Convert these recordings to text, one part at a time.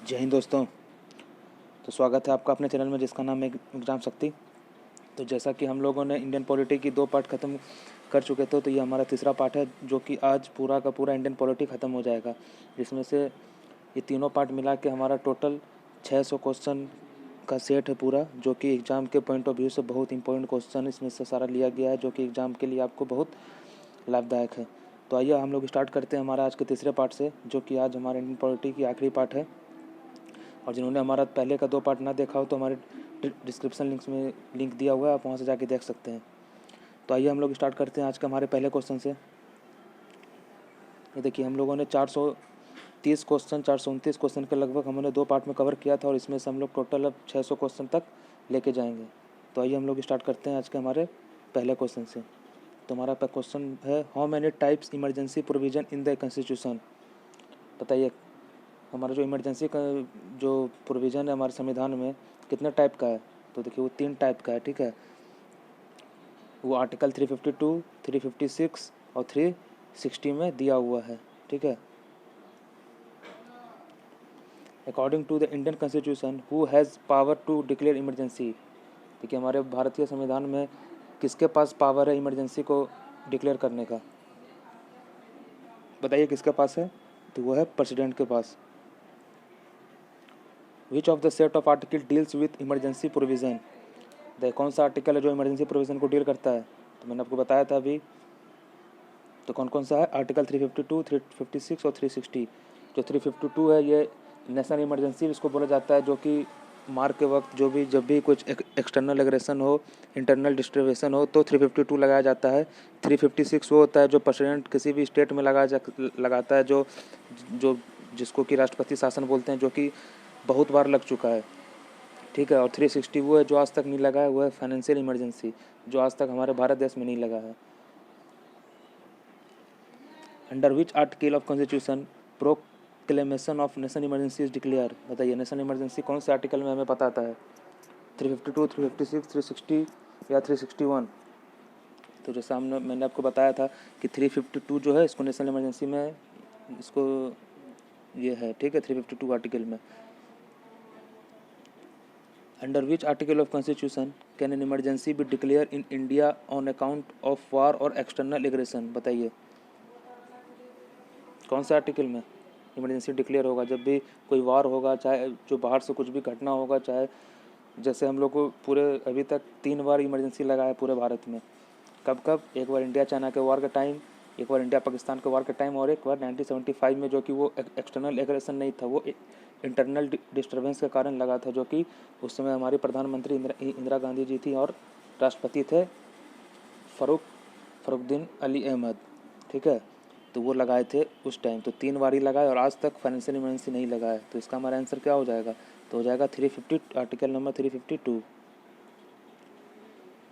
जय हिंद दोस्तों। तो स्वागत है आपका अपने चैनल में जिसका नाम है एग्जाम शक्ति। तो जैसा कि हम लोगों ने इंडियन पॉलिटी की 2 पार्ट ख़त्म कर चुके थे, तो ये हमारा तीसरा पार्ट है जो कि आज पूरा का पूरा इंडियन पॉलिटी ख़त्म हो जाएगा। जिसमें से ये तीनों पार्ट मिला के हमारा टोटल 600 क्वेश्चन का सेट है पूरा, जो कि एग्ज़ाम के पॉइंट ऑफ व्यू से बहुत इंपॉर्टेंट क्वेश्चन इसमें से सारा लिया गया है, जो कि एग्ज़ाम के लिए आपको बहुत लाभदायक है। तो आइए हम लोग स्टार्ट करते हैं हमारा आज के तीसरे पार्ट से, जो कि आज हमारे इंडियन पॉलिटी की आखिरी पार्ट है। और जिन्होंने हमारा पहले का 2 पार्ट ना देखा हो तो हमारे डिस्क्रिप्शन लिंक्स में लिंक दिया हुआ है, आप वहाँ से जाके देख सकते हैं। तो आइए हम लोग स्टार्ट करते हैं आज का हमारे पहले क्वेश्चन से। ये देखिए, हम लोगों ने 430 क्वेश्चन 429 क्वेश्चन के लगभग हमने 2 पार्ट में कवर किया था, और इसमें से हम लोग टोटल अब 600 क्वेश्चन तक लेके जाएंगे। तो आइए हम लोग स्टार्ट करते हैं आज के हमारे पहले क्वेश्चन से। तो हमारा क्वेश्चन है, how many types emergency provision in the constitution. बताइए, हमारा जो इमरजेंसी का जो प्रोविज़न है हमारे संविधान में कितने टाइप का है। तो देखिए, वो 3 टाइप का है। ठीक है, वो आर्टिकल 352, 356 और 360 में दिया हुआ है। ठीक है, according to the Indian constitution who has power to declare emergency. देखिए, हमारे भारतीय संविधान में किसके पास पावर है इमरजेंसी को डिक्लेयर करने का। बताइए किसके पास है। तो वो है प्रेसिडेंट के पास। Which of the set of article deals with emergency provision. कौन सा आर्टिकल है जो इमरजेंसी प्रोविज़न को डील करता है। तो मैंने आपको बताया था अभी। तो कौन कौन सा है, आर्टिकल 352, 356 और 360। जो 352 है ये नेशनल इमरजेंसी इसको बोला जाता है, जो कि मार के वक्त जब भी कुछ एक्सटर्नल एग्रेशन हो, इंटरनल डिस्टर्बेशन हो, तो 352 लगाया जाता है। 356 वो होता है जो प्रेसिडेंट किसी भी स्टेट में लगाता है, जो जो जिसको कि राष्ट्रपति शासन बोलते हैं, जो कि बहुत बार लग चुका है। ठीक है, और 360 वो है जो आज तक नहीं लगा है, वो है फाइनेंशियल इमरजेंसी, जो आज तक हमारे भारत देश में नहीं लगा है। Under which article of constitution proclamation of national emergency is declare. बताइए, नेशनल इमरजेंसी कौन से आर्टिकल में हमें पता आता है। 352, 356, 360 या 361। तो जैसा मैंने आपको बताया था कि 352 जो है इसको नेशनल इमरजेंसी में इसको ये है। ठीक है, 352 आर्टिकल में। Under which article of constitution can an emergency be declare in India on account of war or external aggression. बताइए कौन से आर्टिकल में इमरजेंसी डिक्लेयर होगा जब भी कोई वार होगा, चाहे जो बाहर से कुछ भी घटना होगा, चाहे जैसे हम लोग को पूरे अभी तक 3 बार इमरजेंसी लगा है पूरे भारत में। कब कब, एक बार इंडिया चाइना के वार के टाइम, एक बार इंडिया पाकिस्तान के वार के टाइम, और एक बार 1975 में, जो कि वो एक्सटर्नल एग्रेशन नहीं था, वो इंटरनल डिस्टर्बेंस के कारण लगा था, जो कि उस समय हमारी प्रधानमंत्री इंदिरा गांधी जी थी और राष्ट्रपति थे फरुखुद्दीन अली अहमद। ठीक है, तो वो लगाए थे उस टाइम। तो 3 बार ही लगाए और आज तक फाइनेंशियल इमरजेंसी नहीं लगा है। तो इसका हमारा आंसर क्या हो जाएगा। तो हो जाएगा 350, article number 352।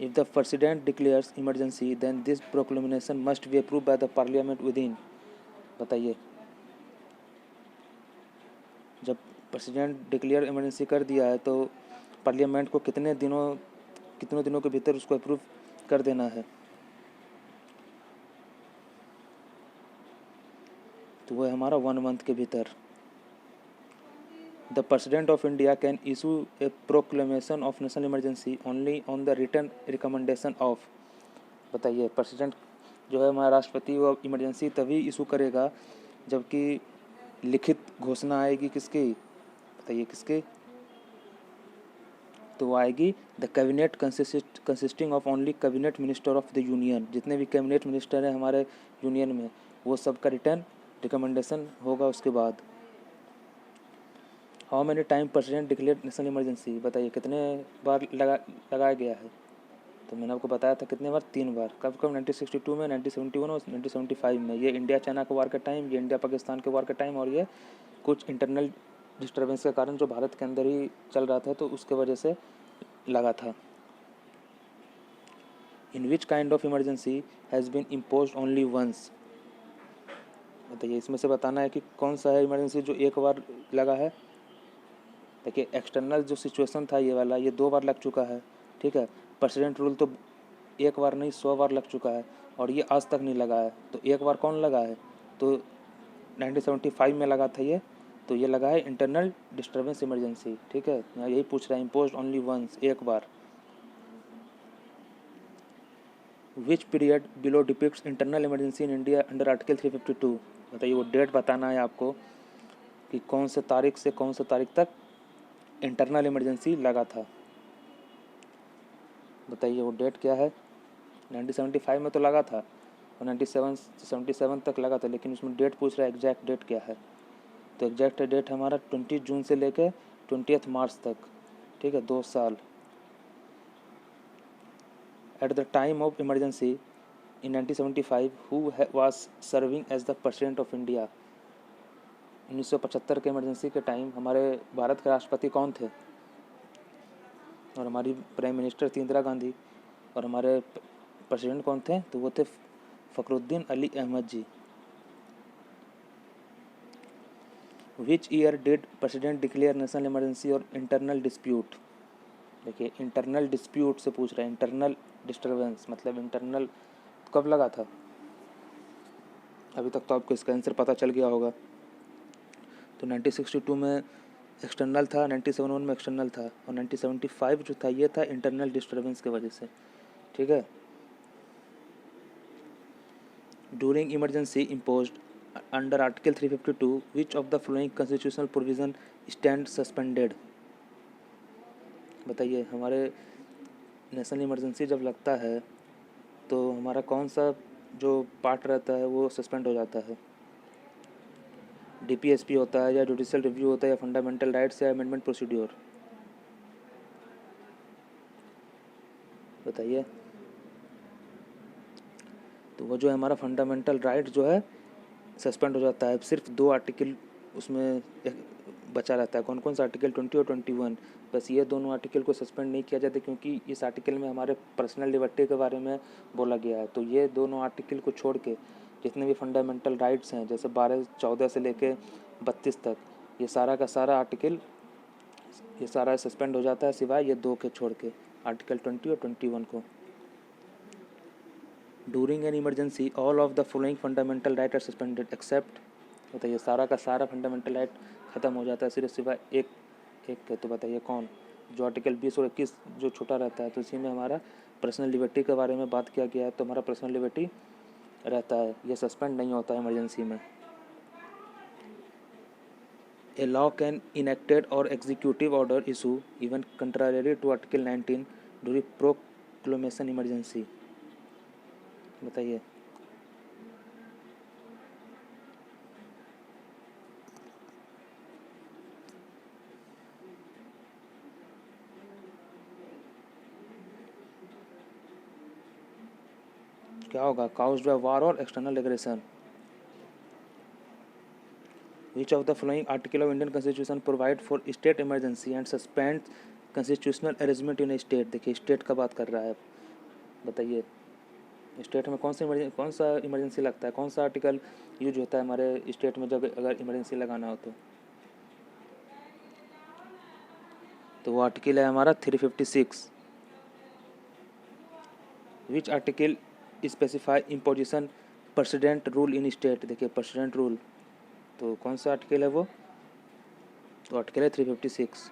If the president declares emergency then this proclamation must be approve by the parliament within. बताइए, जब प्रेसिडेंट डिक्लेयर इमरजेंसी कर दिया है तो पार्लियामेंट को कितने दिनों के भीतर उसको अप्रूव कर देना है। तो वो है हमारा 1 मंथ के भीतर। The president of India can issue a proclamation of national emergency only on the written recommendation of. बताइए, प्रेसिडेंट जो है हमारा राष्ट्रपति, वो इमरजेंसी तभी इशू करेगा जबकि लिखित घोषणा आएगी किसकी। बताइए किसकी। तो वो आएगी the cabinet consisting of only cabinet minister of the union. जितने भी कैबिनेट मिनिस्टर हैं हमारे यूनियन में, वो सबका रिटर्न रिकमेंडेशन होगा उसके बाद। How many time president declare national emergency. बताइए कितने बार लगाया गया है। तो मैंने आपको बताया था कितने बार, 3 बार। कब कब, 1962 में, 1971 और 1975 में। ये इंडिया चाइना के वार के टाइम, ये इंडिया पाकिस्तान के वार के टाइम, और ये कुछ इंटरनल डिस्टर्बेंस के कारण जो भारत के अंदर ही चल रहा था, तो उसके वजह से लगा था। In which kind of emergency has been imposed only once. बताइए, इसमें से बताना है कि कौन सा है इमरजेंसी जो एक बार लगा है। देखिए, एक्सटर्नल जो सिचुएशन था ये वाला, ये 2 बार लग चुका है। ठीक है, प्रेसिडेंट रूल तो एक बार नहीं 100 बार लग चुका है, और ये आज तक नहीं लगा है। तो एक बार कौन लगा है, तो 1975 में लगा था ये तो ये लगा है इंटरनल डिस्टर्बेंस इमरजेंसी, ठीक है। यहाँ यही पूछ रहा है, इम्पोज ओनली वंस, एक बार। Which period below depicts internal emergency in India under article 352। बताइए वो डेट बताना है आपको कि कौन से तारीख से कौन से तारीख तक इंटरनल इमरजेंसी लगा था। बताइए वो डेट क्या है। 1975 में तो लगा था और 1977 तक लगा था, लेकिन उसमें डेट पूछ रहा है, एग्जैक्ट डेट क्या है। तो एग्जैक्ट डेट हमारा 20 जून से लेकर 20 मार्च तक, ठीक है, 2 साल। At the time of emergency in 1975 who was serving as the president of India. 1975 के इमरजेंसी के टाइम हमारे भारत के राष्ट्रपति कौन थे, और हमारी प्राइम मिनिस्टर थी इंदिरा गांधी, और हमारे प्रेसिडेंट कौन थे, तो वो थे Fakhruddin Ali Ahmed ji. Which year did president declare national emergency और इंटरनल डिस्प्यूट। देखिए इंटरनल डिस्प्यूट से पूछ रहे हैं, इंटरनल डिस्टर्बेंस मतलब इंटरनल कब लगा था। अभी तक तो आपको इसका आंसर पता चल गया होगा। तो 1962 में एक्सटर्नल था, 1971 में एक्सटर्नल था, और 1975 जो था ये था इंटरनल डिस्टर्बेंस की वजह से, ठीक है। During emergency imposed under article 352 which of the following constitutional provision stand suspended. बताइए हमारे नेशनल इमरजेंसी जब लगता है तो हमारा कौन सा जो पार्ट रहता है वो सस्पेंड हो जाता है। डीपीएसपी होता है, या जुडिशियल रिव्यू होता है, या फंडामेंटल राइट्स, या अमेंडमेंट प्रोसीड्योर। बताइए। तो वो जो है हमारा फंडामेंटल राइट जो है सस्पेंड हो जाता है, सिर्फ 2 आर्टिकल उसमें बचा रहता है। कौन कौन सा आर्टिकल 20 और 21। बस ये दोनों आर्टिकल को सस्पेंड नहीं किया जाता क्योंकि इस आर्टिकल में हमारे पर्सनल लिबर्टी के बारे में बोला गया है। तो ये दोनों आर्टिकल को छोड़ के जितने भी फंडामेंटल राइट्स हैं, जैसे 12-14 से लेके 32 तक, ये सारा का सारा आर्टिकल ये सारा सस्पेंड हो जाता है, सिवाय ये 2 के छोड़ के, आर्टिकल 20 और 21 को। During an emergency all of the following fundamental right are suspended except. बताइए सारा का सारा फंडामेंटल राइट ख़त्म हो जाता है, सिर्फ सिवाय एक के। तो बताइए कौन। जो आर्टिकल 20 और 21 जो छूटा रहता है, तो इसी में हमारा पर्सनल लिबर्टी के बारे में बात किया गया है, तो हमारा पर्सनल लिबर्टी रहता है, ये सस्पेंड नहीं होता है इमरजेंसी में। A law can enacted or executive order issue even contrary to article 19 during proclamation emergency. बताइए। क्या होगा, caused by war or external aggression. Which of the following article of Indian Constitution provide for state emergency and suspend constitutional arrangement in a state। देखिए state का बात कर रहा है, बताइए स्टेट में कौन सा इमरजेंसी लगता है, कौन सा आर्टिकल यूज होता है हमारे स्टेट में जब अगर इमरजेंसी लगाना हो तो वो आर्टिकल है हमारा 356। Which article specify imposition president rule in state. देखिए प्रेसिडेंट रूल, तो कौन सा आर्टिकल है वो, तो आर्टिकल है 356।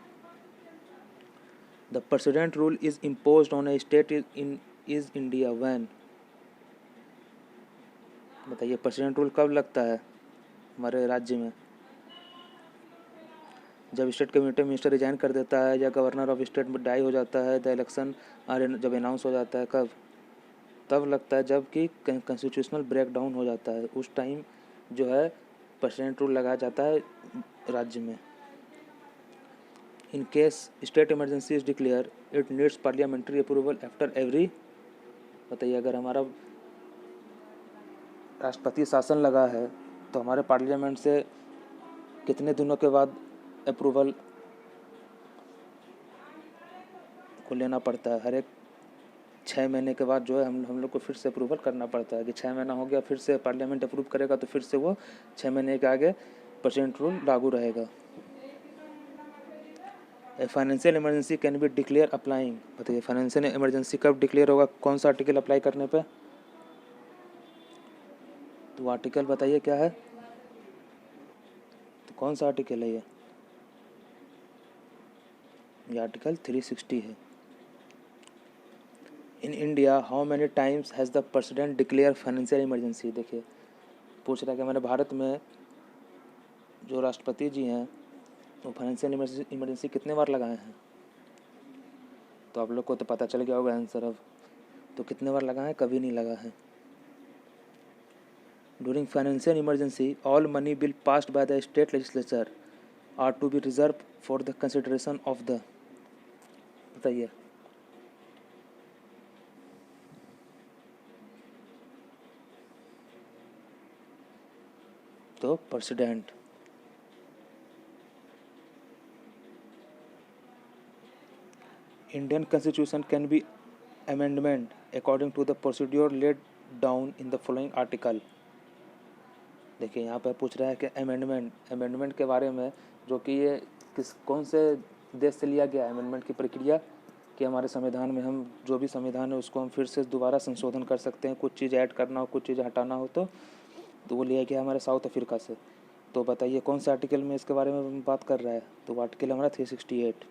The president rule is imposed on A state is India when. बताइए प्रेसिडेंट रूल कब लगता है हमारे राज्य में, जब स्टेट कैबिनेट मिनिस्टर रिजाइन कर देता है, या गवर्नर ऑफ स्टेट डाई हो जाता है, द इलेक्शन जब अनाउंस हो जाता है, कब, तब लगता है जब कि कॉन्स्टिट्यूशनल ब्रेकडाउन हो जाता है, उस टाइम जो है प्रेसिडेंट रूल लगाया जाता है राज्य में। In case state emergency is declare it needs parliamentary approval after every. बताइए अगर हमारा राष्ट्रपति शासन लगा है तो हमारे पार्लियामेंट से कितने दिनों के बाद अप्रूवल को लेना पड़ता है। हर एक 6 महीने के बाद जो है हम लोग को फिर से अप्रूवल करना पड़ता है कि 6 महीना हो गया, फिर से पार्लियामेंट अप्रूव करेगा तो फिर से वो 6 महीने के आगे प्रेसिडेंट रूल लागू रहेगा। A financial emergency can be declare applying. बताइए फाइनेंशियल इमरजेंसी कब डिक्लेयर होगा, कौन सा आर्टिकल अप्लाई करने पे, तो आर्टिकल बताइए क्या है, तो कौन सा आर्टिकल है ये आर्टिकल 360 है। In India how many times has the president declare financial emergency. देखिए पूछ रहा है कि हमारे भारत में जो राष्ट्रपति जी हैं वो फाइनेंशियल इमरजेंसी कितने बार लगाए हैं। तो आप लोग को तो पता चल गया होगा आंसर अब। तो कितने बार लगा है, कभी नहीं लगा है। During financial emergency all money bill passed by the state legislature are to be reserve for the consideration of the, बताइए। तो president. Indian constitution can be amendment according to the procedure laid down in the following article. देखिए यहाँ पर पूछ रहा है कि amendment के बारे में, जो कि ये कौन से देश से लिया गया है अमेंडमेंट की प्रक्रिया, कि हमारे संविधान में हम जो भी संविधान है उसको हम फिर से दोबारा संशोधन कर सकते हैं, कुछ चीज़ ऐड करना हो, कुछ चीज़ें हटाना हो। तो वो लिया गया हमारे साउथ अफ्रीका से। तो बताइए कौन से आर्टिकल में इसके बारे में बात कर रहा है। तो आर्टिकल हमारा 368।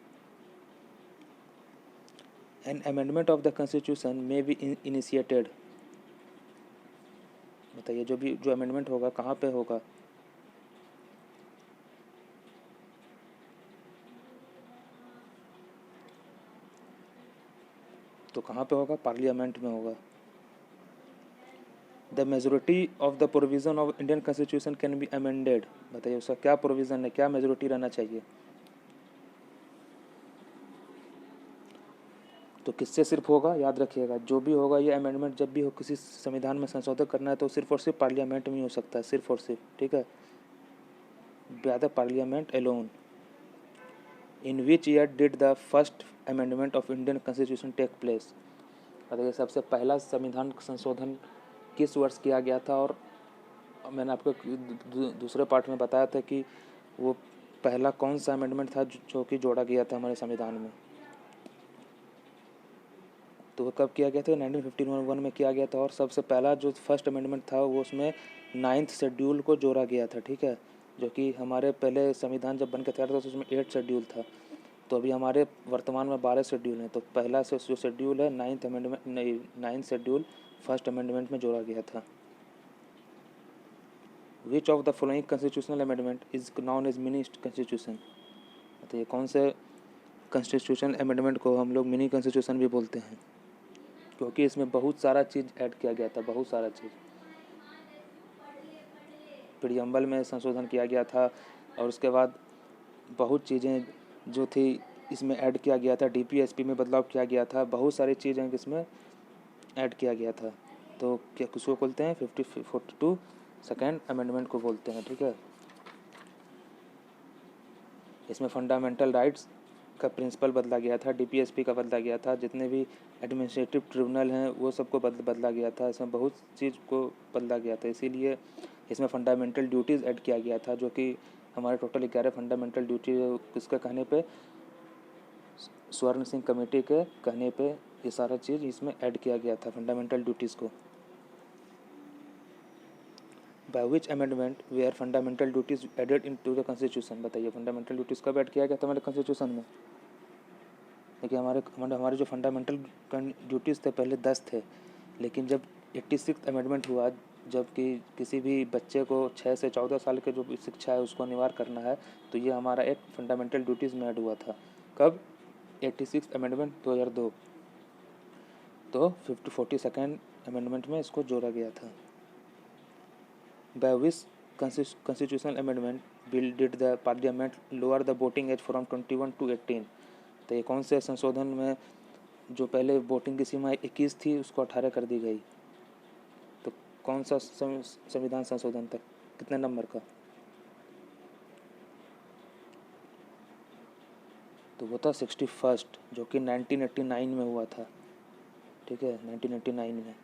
An amendment of the constitution may be initiated. बताइए जो अमेंडमेंट होगा कहाँ पे होगा। तो कहाँ पे होगा, पार्लियामेंट में होगा। The majority of the provision of Indian constitution can be amended. बताइए उसका क्या प्रोविज़न है, क्या मेजोरिटी रहना चाहिए। तो किससे सिर्फ होगा, याद रखिएगा जो भी होगा ये अमेंडमेंट जब भी हो किसी संविधान में संशोधन करना है तो सिर्फ और सिर्फ पार्लियामेंट में ही हो सकता है, सिर्फ और सिर्फ, ठीक है। By the parliament alone. In which year did the first amendment of Indian constitution take place. बताइए सबसे पहला संविधान संशोधन किस वर्ष किया गया था। और मैंने आपको दूसरे पार्ट में बताया था कि वो पहला कौन सा अमेंडमेंट था जो कि जोड़ा गया था हमारे संविधान में। तो वो कब किया गया था, 1951 में किया गया था। और सबसे पहला जो फर्स्ट अमेंडमेंट था वो उसमें 9th शेड्यूल को जोड़ा गया था, ठीक है। जो कि हमारे पहले संविधान जब बन के तैयार था तो उसमें 8 शेड्यूल था। तो अभी हमारे वर्तमान में 12 शेड्यूल हैं। तो पहला से जो शेड्यूल है 9th शेड्यूल फर्स्ट अमेंडमेंट में जोड़ा गया था। Which of the following constitutional amendment is known as mini constitution. तो ये कौन से कॉन्स्टिट्यूशन अमेंडमेंट को हम लोग मिनी कॉन्स्टिट्यूशन भी बोलते हैं, क्योंकि इसमें बहुत सारा चीज़ ऐड किया गया था, बहुत सारा चीज़। प्रियम्बल में संशोधन किया गया था और उसके बाद बहुत चीज़ें जो थी इसमें ऐड किया गया था। डीपीएसपी में बदलाव किया गया था, बहुत सारी चीज़ें इसमें ऐड किया गया था। तो क्या किसको बोलते हैं, 42 सेकेंड अमेंडमेंट को बोलते हैं, ठीक है। इसमें फंडामेंटल राइट्स का प्रिंसिपल बदला गया था, डीपीएसपी का बदला गया था, जितने भी एडमिनिस्ट्रेटिव ट्रिब्यूनल हैं वो सबको बदला गया था। इसमें बहुत चीज़ को बदला गया था, इसीलिए इसमें फंडामेंटल ड्यूटीज़ ऐड किया गया था, जो कि हमारे टोटल 11 फंडामेंटल ड्यूटी किसके कहने पे, स्वर्ण सिंह कमेटी के कहने पे ये सारा चीज़ इसमें ऐड किया गया था फंडामेंटल ड्यूटीज़ को। By which amendment were fundamental duties added into the constitution. बताइए फंडामेंटल ड्यूटीज़ कब ऐड किया गया था हमारे कॉन्स्टिट्यूशन में। देखिए हमारे जो फंडामेंटल ड्यूटीज़ थे पहले 10 थे, लेकिन जब 86 अमेंडमेंट हुआ, जबकि किसी भी बच्चे को 6 से 14 साल के जो भी शिक्षा है उसको अनिवार्य करना है, तो ये हमारा एक फंडामेंटल ड्यूटीज़ में ऐड हुआ था। कब, 86 अमेंडमेंट 2002। तो 42nd अमेंडमेंट में इसको जोड़ा गया था। By which constitutional amendment bill did the parliament lower the voting age from 21 to 18। तो ये कौन से संशोधन में जो पहले वोटिंग की सीमा 21 थी उसको 18 कर दी गई। तो कौन सा संविधान संशोधन था, कितने नंबर का। तो वो था 61st, जो कि 1989 में हुआ था, ठीक है, 1989 में।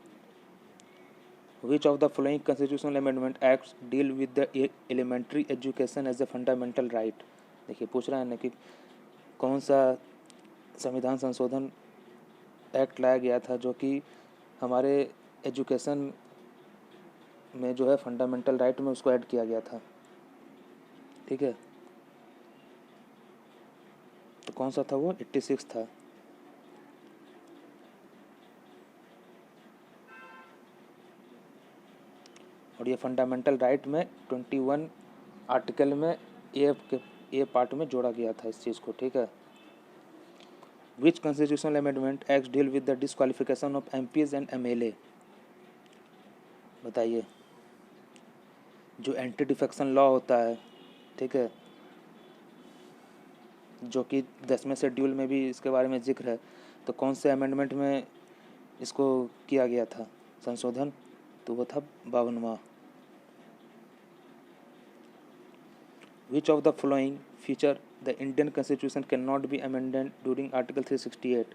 Which of the following constitutional amendment acts deal with the elementary education as a fundamental right. देखिए पूछ रहा है ना कि कौन सा संविधान संशोधन एक्ट लाया गया था जो कि हमारे एजुकेशन में जो है फंडामेंटल राइट में उसको ऐड किया गया था। ठीक है। तो कौन सा था वो? 86 था। और ये फंडामेंटल राइट में 21 आर्टिकल में ए पार्ट में जोड़ा गया था इस चीज़ को, ठीक है। Which constitutional amendment act deal with the disqualification of MPs and MLA? बताइए। जो एंटी डिफेक्शन लॉ होता है, ठीक है, जो कि 10वें शेड्यूल में भी इसके बारे में जिक्र है, तो कौन से अमेंडमेंट में इसको किया गया था संशोधन? तो वो था 52वां। Which of the following feature the Indian constitution can not be amended during article 368?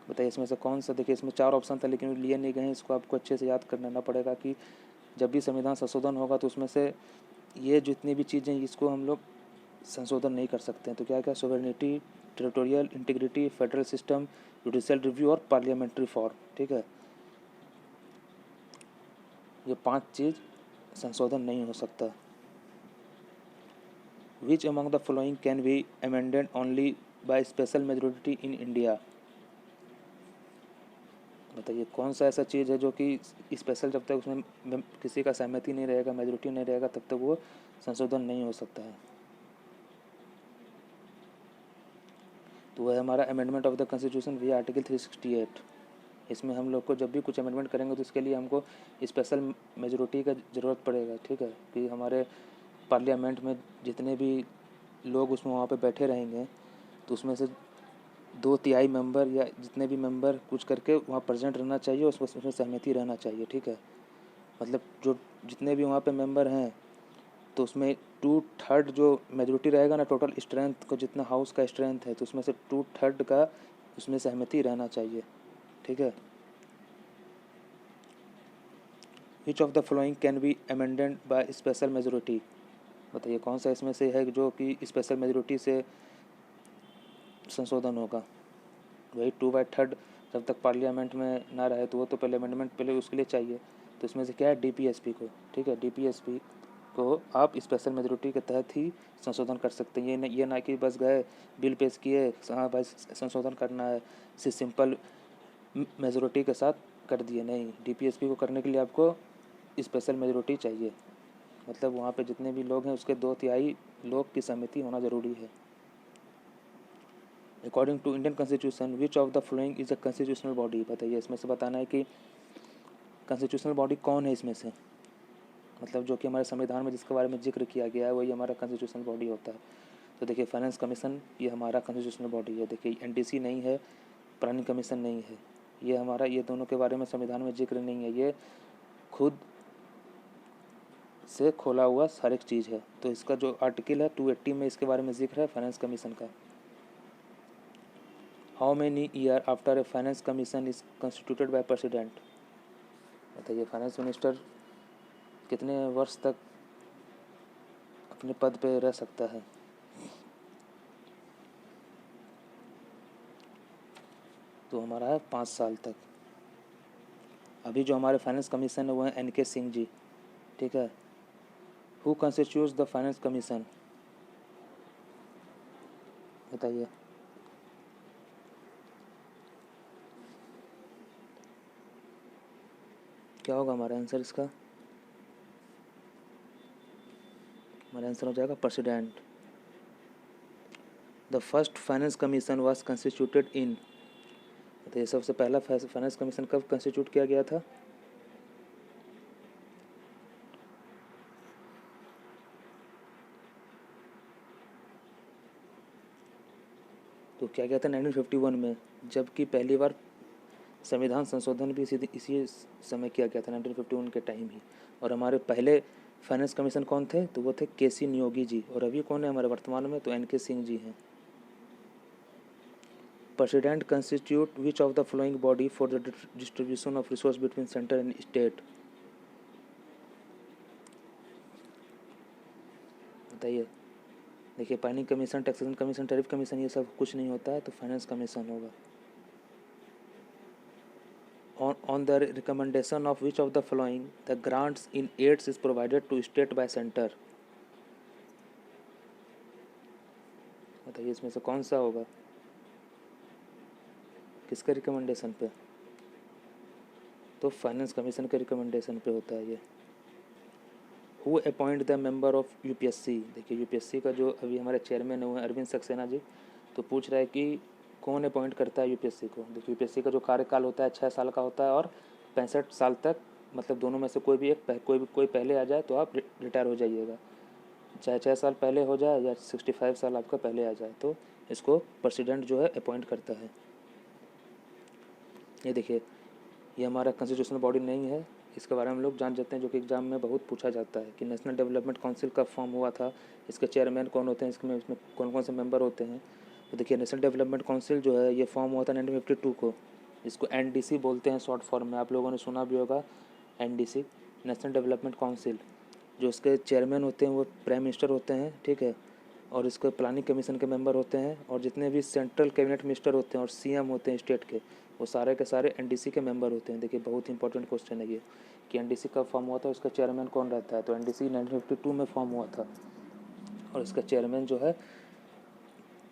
बताइए इसमें से कौन सा। देखिए इसमें 4 ऑप्शन था लेकिन लिए नहीं गए, इसको आपको अच्छे से याद कर लेना पड़ेगा कि जब भी संविधान संशोधन होगा तो उसमें से ये जितनी भी चीज़ें इसको हम लोग संशोधन नहीं कर सकते हैं। तो क्या क्या? Sovereignty, territorial integrity, federal system, judicial review और पार्लियामेंट्री फॉर्म, ठीक है। ये 5 चीज़ संशोधन नहीं हो सकता। विच among the following can be amended only by special majority in India? बताइए कौन सा ऐसा चीज़ है जो कि स्पेशल, जब तक उसमें किसी का सहमति नहीं रहेगा, मेजोरिटी नहीं रहेगा, तब तक वो संशोधन नहीं हो सकता है। तो वह है हमारा अमेंडमेंट ऑफ द कॉन्स्टिट्यूशन वी आर्टिकल 368। इसमें हम लोग को जब भी कुछ अमेंडमेंट करेंगे तो इसके लिए हमको स्पेशल मेजोरिटी का ज़रूरत पड़ेगा, ठीक है, कि हमारे पार्लियामेंट में जितने भी लोग उसमें वहाँ पे बैठे रहेंगे तो उसमें से 2/3 मेंबर या जितने भी मेंबर कुछ करके वहाँ प्रेजेंट रहना चाहिए, उसमें सहमति रहना चाहिए, ठीक है। मतलब जो जितने भी वहाँ पे मेंबर हैं तो उसमें 2/3 जो मेजोरिटी रहेगा ना, टोटल स्ट्रेंथ को जितना हाउस का स्ट्रेंथ है तो उसमें से 2/3 का उसमें सहमति रहना चाहिए, ठीक है। Which of the following can be amended by special majority? बताइए कौन सा इसमें से है जो कि स्पेशल मेजोरिटी से संशोधन होगा? वही 2/3 जब तक पार्लियामेंट में ना रहे तो वो तो पहले अमेंडमेंट पहले उसके लिए चाहिए। तो इसमें से क्या है? DPSP को, ठीक है, DPSP को आप स्पेशल मेजोरिटी के तहत ही संशोधन कर सकते हैं। ये ना कि बस गए बिल पेश किए, हाँ भाई संशोधन करना है, सिंपल मेजोरिटी के साथ कर दिए, नहीं। DPSP को करने के लिए आपको स्पेशल मेजोरिटी चाहिए, मतलब वहाँ पे जितने भी लोग हैं उसके 2/3 लोग की सहमति होना ज़रूरी है। According to Indian constitution which of the following is a constitutional body? बताइए इसमें से बताना है कि कॉन्स्टिट्यूशनल बॉडी कौन है इसमें से, मतलब जो कि हमारे संविधान में जिसके बारे में जिक्र किया गया है वही हमारा कॉन्स्टिट्यूशनल बॉडी होता है। तो देखिए फाइनेंस कमीशन ये हमारा कॉन्स्टिट्यूशनल बॉडी है। देखिए NDC नहीं है, प्लानिंग कमीशन नहीं है, ये हमारा, ये दोनों के बारे में संविधान में जिक्र नहीं है, ये खुद से खोला हुआ हर एक चीज़ है। तो इसका जो आर्टिकल है 280 में इसके बारे में जिक्र है फाइनेंस कमीशन का। How many year after a finance commission is constituted by president? बताइए फाइनेंस मिनिस्टर कितने वर्ष तक अपने पद पे रह सकता है? तो हमारा है 5 साल तक। अभी जो हमारे फाइनेंस कमीशन है वो है NK सिंह जी, ठीक है। Who constitutes the finance commission? बताइए। क्या होगा हमारा आंसर इसका? हमारा आंसर हो जाएगा president. The first finance commission was constituted in, बताइए सबसे पहला फाइनेंस कमीशन कब कंस्टिट्यूट किया गया था? तो क्या गया था 1951 में, जबकि पहली बार संविधान संशोधन भी इसी समय किया गया था 1951 के टाइम ही। और हमारे पहले फाइनेंस कमीशन कौन थे? तो वो थे KC नियोगी जी। और अभी कौन है हमारे वर्तमान में? तो NK सिंह जी हैं। President constitute which of the following body for the distribution of resource between centre and state? बताइए। देखिए planning commission, taxation commission, tariff commission ये सब कुछ नहीं होता है, तो फाइनेंस कमीशन होगा। On the recommendation of which of the following the grants in aids is provided to state by center? बताइए इसमें से कौन सा होगा, किसके रिकमेंडेशन पे? तो फाइनेंस कमीशन के रिकमेंडेशन पे होता है ये। Who appoint the member of UPSC, देखिए यूपीएससी का जो अभी हमारे चेयरमैन हुए हैं अरविंद सक्सेना जी, तो पूछ रहा है कि कौन अपॉइंट करता है यूपीएससी को। देखिए यूपीएससी का जो कार्यकाल होता है 6 साल का होता है और 65 साल तक, मतलब दोनों में से कोई भी एक, कोई पहले आ जाए तो आप रिटायर हो जाइएगा, चाहे 6 साल पहले हो जाए या 65 साल आपका पहले आ जाए, तो इसको प्रेसिडेंट जो है अपॉइंट करता है। ये देखिए, ये हमारा कॉन्स्टिट्यूशनल बॉडी नहीं है, इसके बारे में हम लोग जान जाते हैं, जो कि एग्जाम में बहुत पूछा जाता है कि नेशनल डेवलपमेंट काउंसिल कब फॉर्म हुआ था, इसके चेयरमैन कौन होते हैं, इसमें कौन कौन से मेंबर होते हैं। तो देखिए नेशनल डेवलपमेंट काउंसिल जो है ये फॉर्म हुआ था 1952 को, इसको एनडीसी बोलते हैं शॉर्ट फॉर्म में, आप लोगों ने सुना भी होगा एनडीसी, नेशनल डेवलपमेंट काउंसिल। जो इसके चेयरमैन होते हैं वो प्राइम मिनिस्टर होते हैं, ठीक है, और इसके प्लानिंग कमीशन के मेंबर होते हैं, और जितने भी सेंट्रल कैबिनेट मिनिस्टर होते हैं और सीएम होते हैं स्टेट के, वो सारे के सारे एनडीसी के मेंबर होते हैं। देखिए बहुत इंपॉर्टेंट क्वेश्चन है ये कि एनडीसी कब फॉर्म हुआ था, उसका चेयरमैन कौन रहता है। तो एनडीसी 1952 में फॉर्म हुआ था और इसका चेयरमैन जो है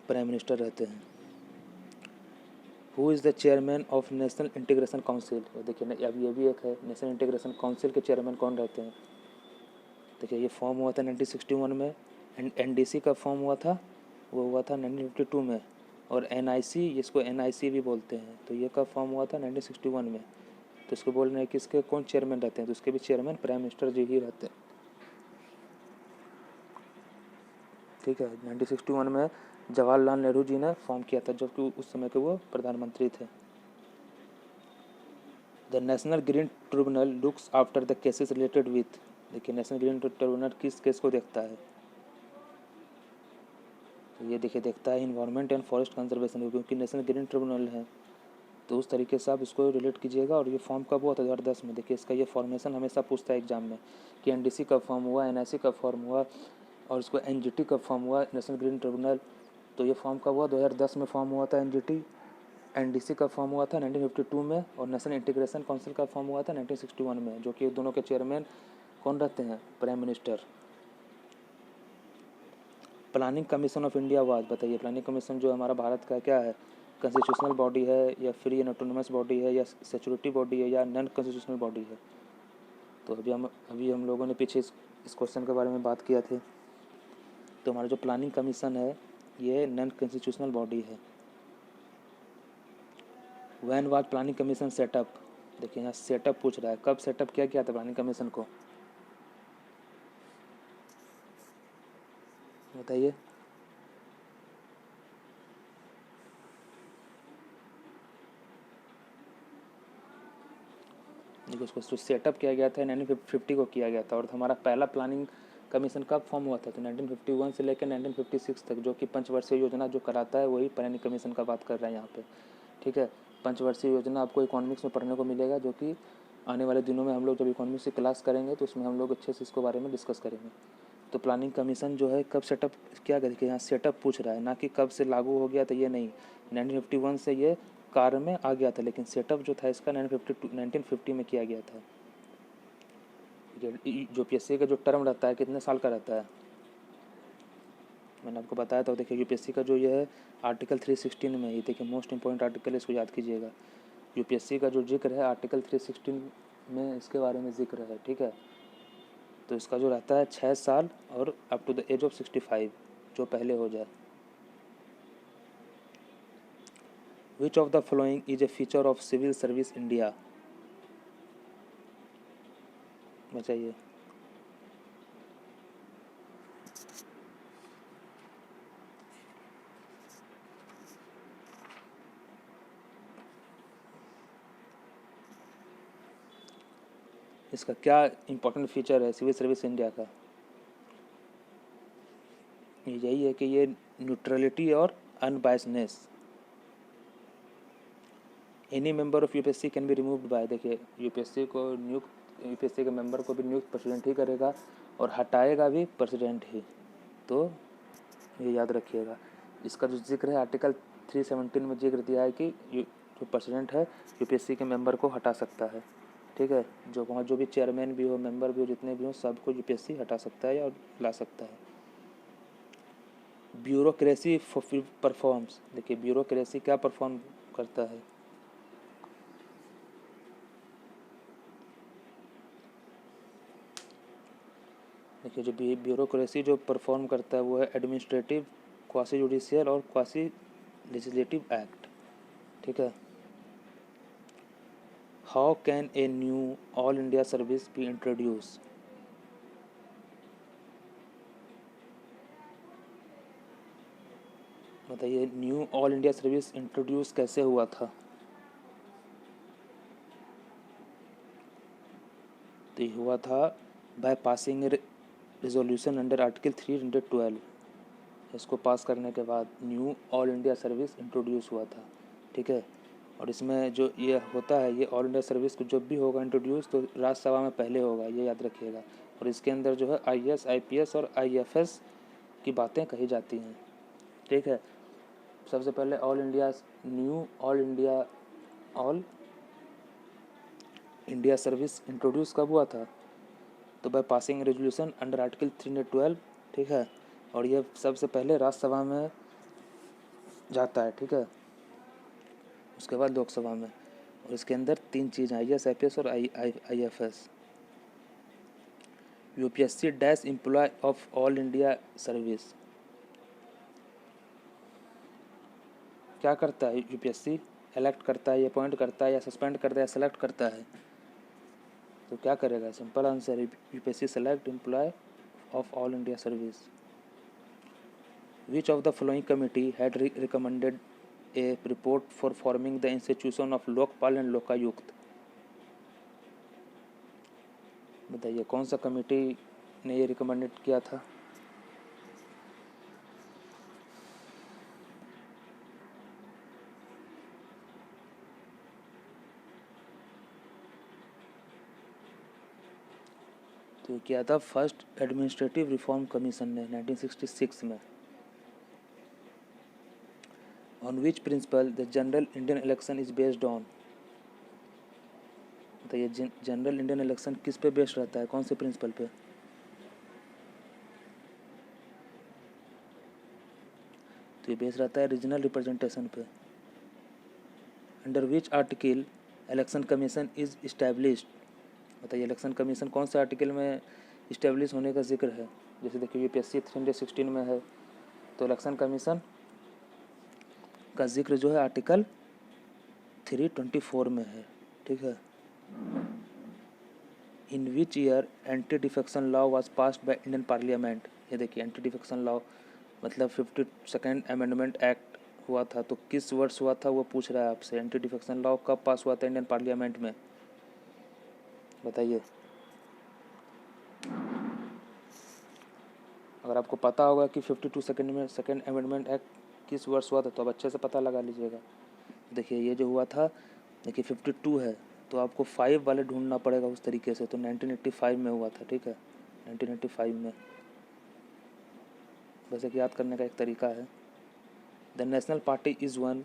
प्राइम मिनिस्टर रहते हैं। Who is the chairman of national integration council, देखिए अब ये भी एक है, नेशनल इंटीग्रेशन काउंसिल के चेयरमैन कौन रहते हैं। देखिए ये फॉर्म हुआ था 1961 में, एनडीसी का फॉर्म हुआ था, वो हुआ था 1952 में, और एनआईसी, इसको एनआईसी भी बोलते हैं, तो ये कब फॉर्म हुआ था 1961 में। तो इसको बोल रहे हैं कि इसके कौन चेयरमैन रहते हैं, तो इसके भी चेयरमैन प्राइम मिनिस्टर जी ही रहते हैं, ठीक है। 1961 में जवाहरलाल नेहरू जी ने फॉर्म किया था, जबकि उस समय के वो प्रधानमंत्री थे। The national green tribunal looks after the cases related with, देखिए नेशनल ग्रीन ट्रिब्यूनल किस केस को देखता है, तो ये देखिए देखता है इन्वायरमेंट एंड फॉरेस्ट कंजर्वेशन, क्योंकि नेशनल ग्रीन ट्रिब्यूनल है, तो उस तरीके से आप इसको रिलेट कीजिएगा। और ये फॉर्म कब हुआ था 2010 में, देखिए इसका ये फॉर्मेशन हमेशा पूछता है एग्जाम में कि एनडीसी कब फॉर्म हुआ, एनआईसी कब फॉर्म हुआ, और इसको एनजीटी कब फॉर्म हुआ, नेशनल ग्रीन ट्रिब्यूनल। तो ये फॉर्म कब हुआ, 2010 में फॉर्म हुआ था एनजीटी। एनडीसी का फॉर्म हुआ था 1952 में, और नेशनल इंटीग्रेशन काउंसिल का फॉर्म हुआ था 1961 में, जो कि दोनों के चेयरमैन कौन रहते हैं, prime minister. Planning commission of India was, बताइए प्लानिंग कमीशन जो हमारा भारत का क्या है, कॉन्स्टिट्यूशनल बॉडी है या फ्री एंड ऑटोनमस बॉडी है या सेक्यूरिटी बॉडी है या नॉन कॉन्स्टिट्यूशनल बॉडी है। तो अभी हम लोगों ने पीछे इस क्वेश्चन के बारे में बात किया थे। तो हमारा जो प्लानिंग कमीशन है ये नॉन कॉन्स्टिट्यूशनल बॉडी है। When was planning commission setup, देखिए यहाँ सेटअप पूछ रहा है, कब सेटअप किया था प्लानिंग कमीशन को, बताइए। देखो उसको सेटअप किया गया था 1950 को किया गया था, और हमारा पहला प्लानिंग कमीशन कब फॉर्म हुआ था, तो 1951 से लेकर 1956 तक, जो कि पंचवर्षीय योजना जो कराता है वही प्लानिंग कमीशन का बात कर रहे हैं यहाँ पे, ठीक है। पंचवर्षीय योजना आपको इकोनॉमिक्स में पढ़ने को मिलेगा, जो कि आने वाले दिनों में हम लोग जब इकोनॉमिक्स की क्लास करेंगे तो उसमें हम लोग अच्छे से इसको बारे में डिस्कस करेंगे। तो प्लानिंग कमीशन जो है कब सेटअप क्या करके, यहाँ सेटअप पूछ रहा है, ना कि कब से लागू हो गया, तो ये नहीं, 1951 से ये कार्य में आ गया था, लेकिन सेटअप जो था इसका 1950 में किया गया था। जो पीएससी का जो टर्म रहता है कितने साल का रहता है, मैंने आपको बताया था। देखिए यूपीएससी का जो ये है आर्टिकल 316 में, ये देखिए मोस्ट इंपॉर्टेंट आर्टिकल, इसको याद कीजिएगा। यूपीएससी का जो जिक्र है आर्टिकल 316 में इसके बारे में जिक्र है, ठीक है। तो इसका जो रहता है 6 साल और up to the age of 65, जो पहले हो जाए। Which of the following is a feature of civil service India, बताइए। इसका क्या इंपॉर्टेंट फीचर है सिविल सर्विस इंडिया का, यही है कि ये न्यूट्रलिटी और unbiasedness. Any member of UPSC can be removed by, देखिए यूपीएससी के मेंबर को भी नियुक्त प्रेसिडेंट ही करेगा और हटाएगा भी प्रेसिडेंट ही, तो ये याद रखिएगा। इसका जो जिक्र है आर्टिकल 317 में जिक्र दिया है कि जो प्रेसिडेंट है यूपीएससी के मेंबर को हटा सकता है, ठीक है। जो वहाँ जो भी चेयरमैन भी हो, मेंबर भी हो, जितने भी हो, सबको यूपीएससी हटा सकता है और ला सकता है। ब्यूरोक्रेसी परफॉर्म्स, देखिए ब्यूरोक्रेसी क्या परफॉर्म करता है। देखिए जो ब्यूरोक्रेसी जो परफॉर्म करता है वो है एडमिनिस्ट्रेटिव, क्वासी जुडिशियल और क्वासी लेजिस्लेटिव एक्ट, ठीक है। How can a new all India service be introduce, बताइए new all India service introduce कैसे हुआ था। तो ये हुआ था by passing resolution under article 312, इसको पास करने के बाद new all India service introduce हुआ था, ठीक है। और इसमें जो ये होता है, ये ऑल इंडिया सर्विस को जब भी होगा इंट्रोड्यूस तो राज्यसभा में पहले होगा, ये याद रखिएगा। और इसके अंदर जो है IAS IPS और IFS की बातें कही जाती हैं, ठीक है। सबसे पहले new all India service introduce कब हुआ था, तो bye passing resolution under article 312, ठीक है। और ये सबसे पहले राज्यसभा में जाता है, ठीक है, उसके बाद लोकसभा में। और इसके अंदर 3 चीज़ IAS IPS और IFS। UPSC dash employ of all India service, क्या करता है UPSC, इलेक्ट करता है, अपॉइंट करता है, या सस्पेंड करता है, या सेलेक्ट करता है। तो क्या करेगा, सिंपल आंसर है UPSC select employ of all India service. Which of the following committee had recommended a report for forming the institution of Lokpal and Lokayukta, बताइए कौन सा कमेटी ने ये रिकमेंडेड किया था। तो किया था फर्स्ट एडमिनिस्ट्रेटिव रिफॉर्म कमीशन ने 1966 में। On which principle the general Indian election is based on, बताइए जनरल इंडियन इलेक्शन किस पे बेस्ड रहता है, कौन से प्रिंसिपल पे। तो ये बेस्ड रहता है रीजनल रिप्रेजेंटेशन पे। Under which article election commission is established, बताइए इलेक्शन कमीशन कौन से आर्टिकल में इस्टेब्लिश होने का जिक्र है। जैसे देखिए UPSC 316 में है, तो इलेक्शन कमीशन का जिक्र जो है आर्टिकल 324 में है, ठीक है। In which year anti defection law was passed by Indian parliament, ये देखिए एंटी डिफेक्शन लॉ मतलब 52nd अमेंडमेंट एक्ट हुआ था, तो किस वर्ष हुआ था वो पूछ रहा है आपसे। एंटी डिफेक्शन लॉ कब पास हुआ था इंडियन पार्लियामेंट में, बताइए। अगर आपको पता होगा कि 52nd अमेंडमेंट एक्ट किस वर्ष हुआ था तो आप अच्छे से पता लगा लीजिएगा। देखिए ये जो हुआ था, देखिए 52 है तो आपको 5 वाले ढूंढना पड़ेगा उस तरीके से, तो 1985 में हुआ था, ठीक है, 1985 में। बस एक याद करने का एक तरीका है। The national party is one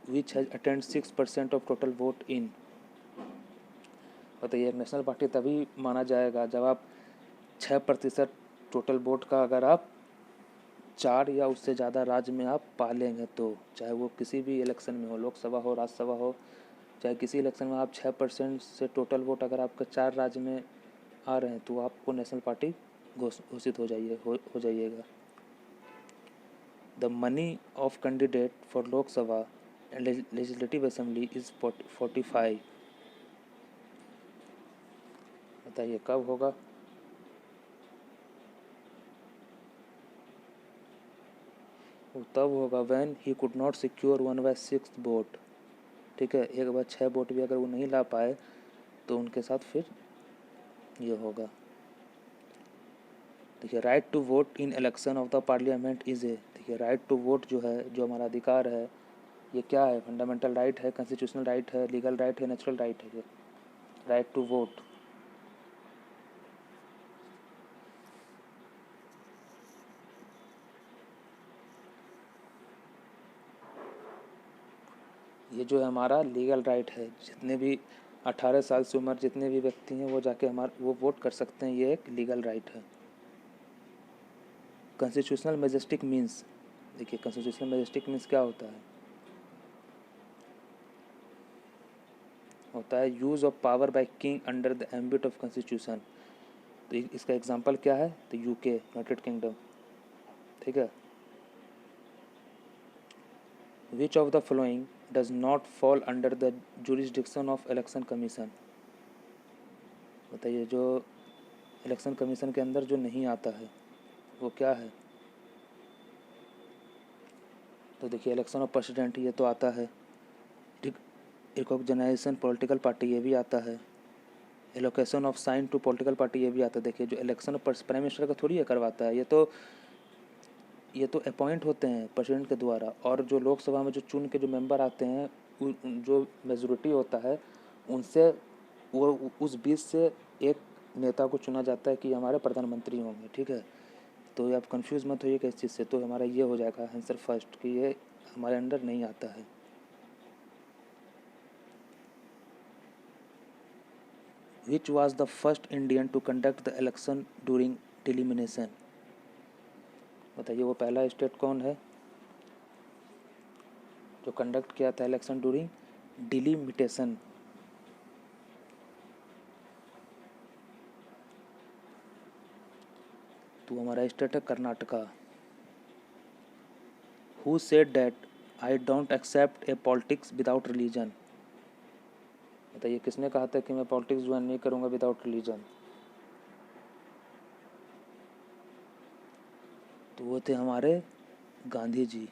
which has attend 6% of total vote in, बताइए नेशनल पार्टी तभी माना जाएगा जब आप 6% टोटल वोट का अगर आप 4 या उससे ज़्यादा राज्य में आप पा लेंगे, तो चाहे वो किसी भी इलेक्शन में हो, लोकसभा हो, राज्यसभा हो, चाहे किसी इलेक्शन में आप 6% से टोटल वोट अगर आपका 4 राज्य में आ रहे हैं तो आपको नेशनल पार्टी घोषित हो जाइएगा। The money of candidate for Lok Sabha and legislative assembly is 45, बताइए कब होगा। वो तब होगा when he could not secure 1/6 vote, ठीक है, 1/6 वोट भी अगर वो नहीं ला पाए तो उनके साथ फिर ये होगा। देखिए right to vote in election of the parliament is a, देखिए राइट टू वोट जो है, जो हमारा अधिकार है, ये क्या है, फंडामेंटल राइट है, कॉन्स्टिट्यूशनल राइट है, लीगल राइट है, नेचुरल राइट है। ये राइट टू वोट, ये जो है हमारा लीगल राइट है। जितने भी 18 साल से उम्र जितने भी व्यक्ति हैं वो जाके वो वोट कर सकते हैं, ये एक लीगल राइट है। कॉन्स्टिट्यूशनल मैजेस्टिक मीन्स, देखिए कॉन्स्टिट्यूशनल मैजेस्टिक मीन्स क्या होता है? होता है use of power by king under the ambit of constitution. तो इसका एग्जांपल क्या है? तो यूके, यूनाइटेड किंगडम, ठीक है। Which of the following does not fall under the jurisdiction of election commission? बताइए जो इलेक्शन कमीशन के अंदर जो नहीं आता है वो क्या है? तो देखिए इलेक्शन ऑफ प्रेसिडेंट ये तो आता है, रिकॉग्नाइजेशन पॉलिटिकल पार्टी ये भी आता है, allocation of sine to political party ये भी आता है। देखिए जो इलेक्शन ऑफ प्राइम मिनिस्टर का थोड़ी ये करवाता है, ये तो अपॉइंट होते हैं प्रेसिडेंट के द्वारा, और जो लोकसभा में जो चुन के जो मेंबर आते हैं जो मेजोरिटी होता है उनसे वो उस बीच से एक नेता को चुना जाता है कि हमारे प्रधानमंत्री होंगे, ठीक है। तो ये आप कंफ्यूज मत होइए किस चीज़ से, तो हमारा ये हो जाएगा आंसर फर्स्ट कि ये हमारे अंडर नहीं आता है। Which was the first Indian to conduct the election during delimitation? बताइए वो पहला स्टेट कौन है जो कंडक्ट किया था इलेक्शन ड्यूरिंग डिलिमिटेशन? तो हमारा स्टेट है Karnataka. Who said that I don't accept a politics without religion? बताइए किसने कहा था कि मैं पॉलिटिक्स ज्वाइन नहीं करूँगा विदाउट रिलीजन? तो वो थे हमारे Gandhi ji.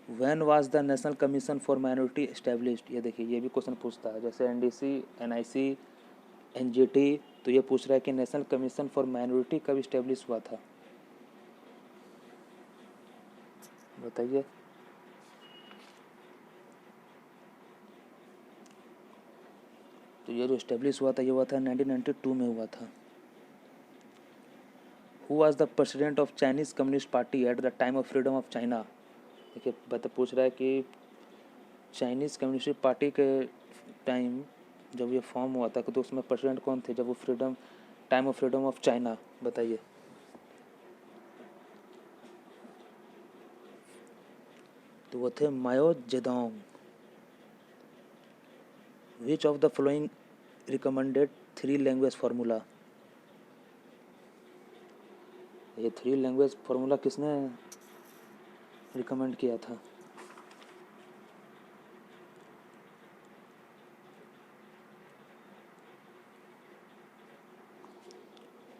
When was the national commission for minority established? ये देखिए ये भी क्वेश्चन पूछता है, जैसे एनडीसी, एनआईसी, एनजीटी, तो ये पूछ रहा है कि नेशनल कमीशन फॉर माइनॉरिटी कब इस्टेब्लिश हुआ था? बताइए। तो ये जो इस्टेब्लिश हुआ था ये हुआ था 1992 में हुआ था। Who was the president of Chinese communist party at the time of freedom of China? देखिए पूछ रहा है कि चाइनीज़ कम्युनिस्ट पार्टी के टाइम जब ये फॉर्म हुआ था तो उसमें प्रेसिडेंट कौन थे जब वो time of freedom of China? बताइए। तो वो थे माओ Zedong. Which of the following recommended 3 language formula? ये 3 लैंग्वेज फार्मूला किसने रिकमेंड किया था?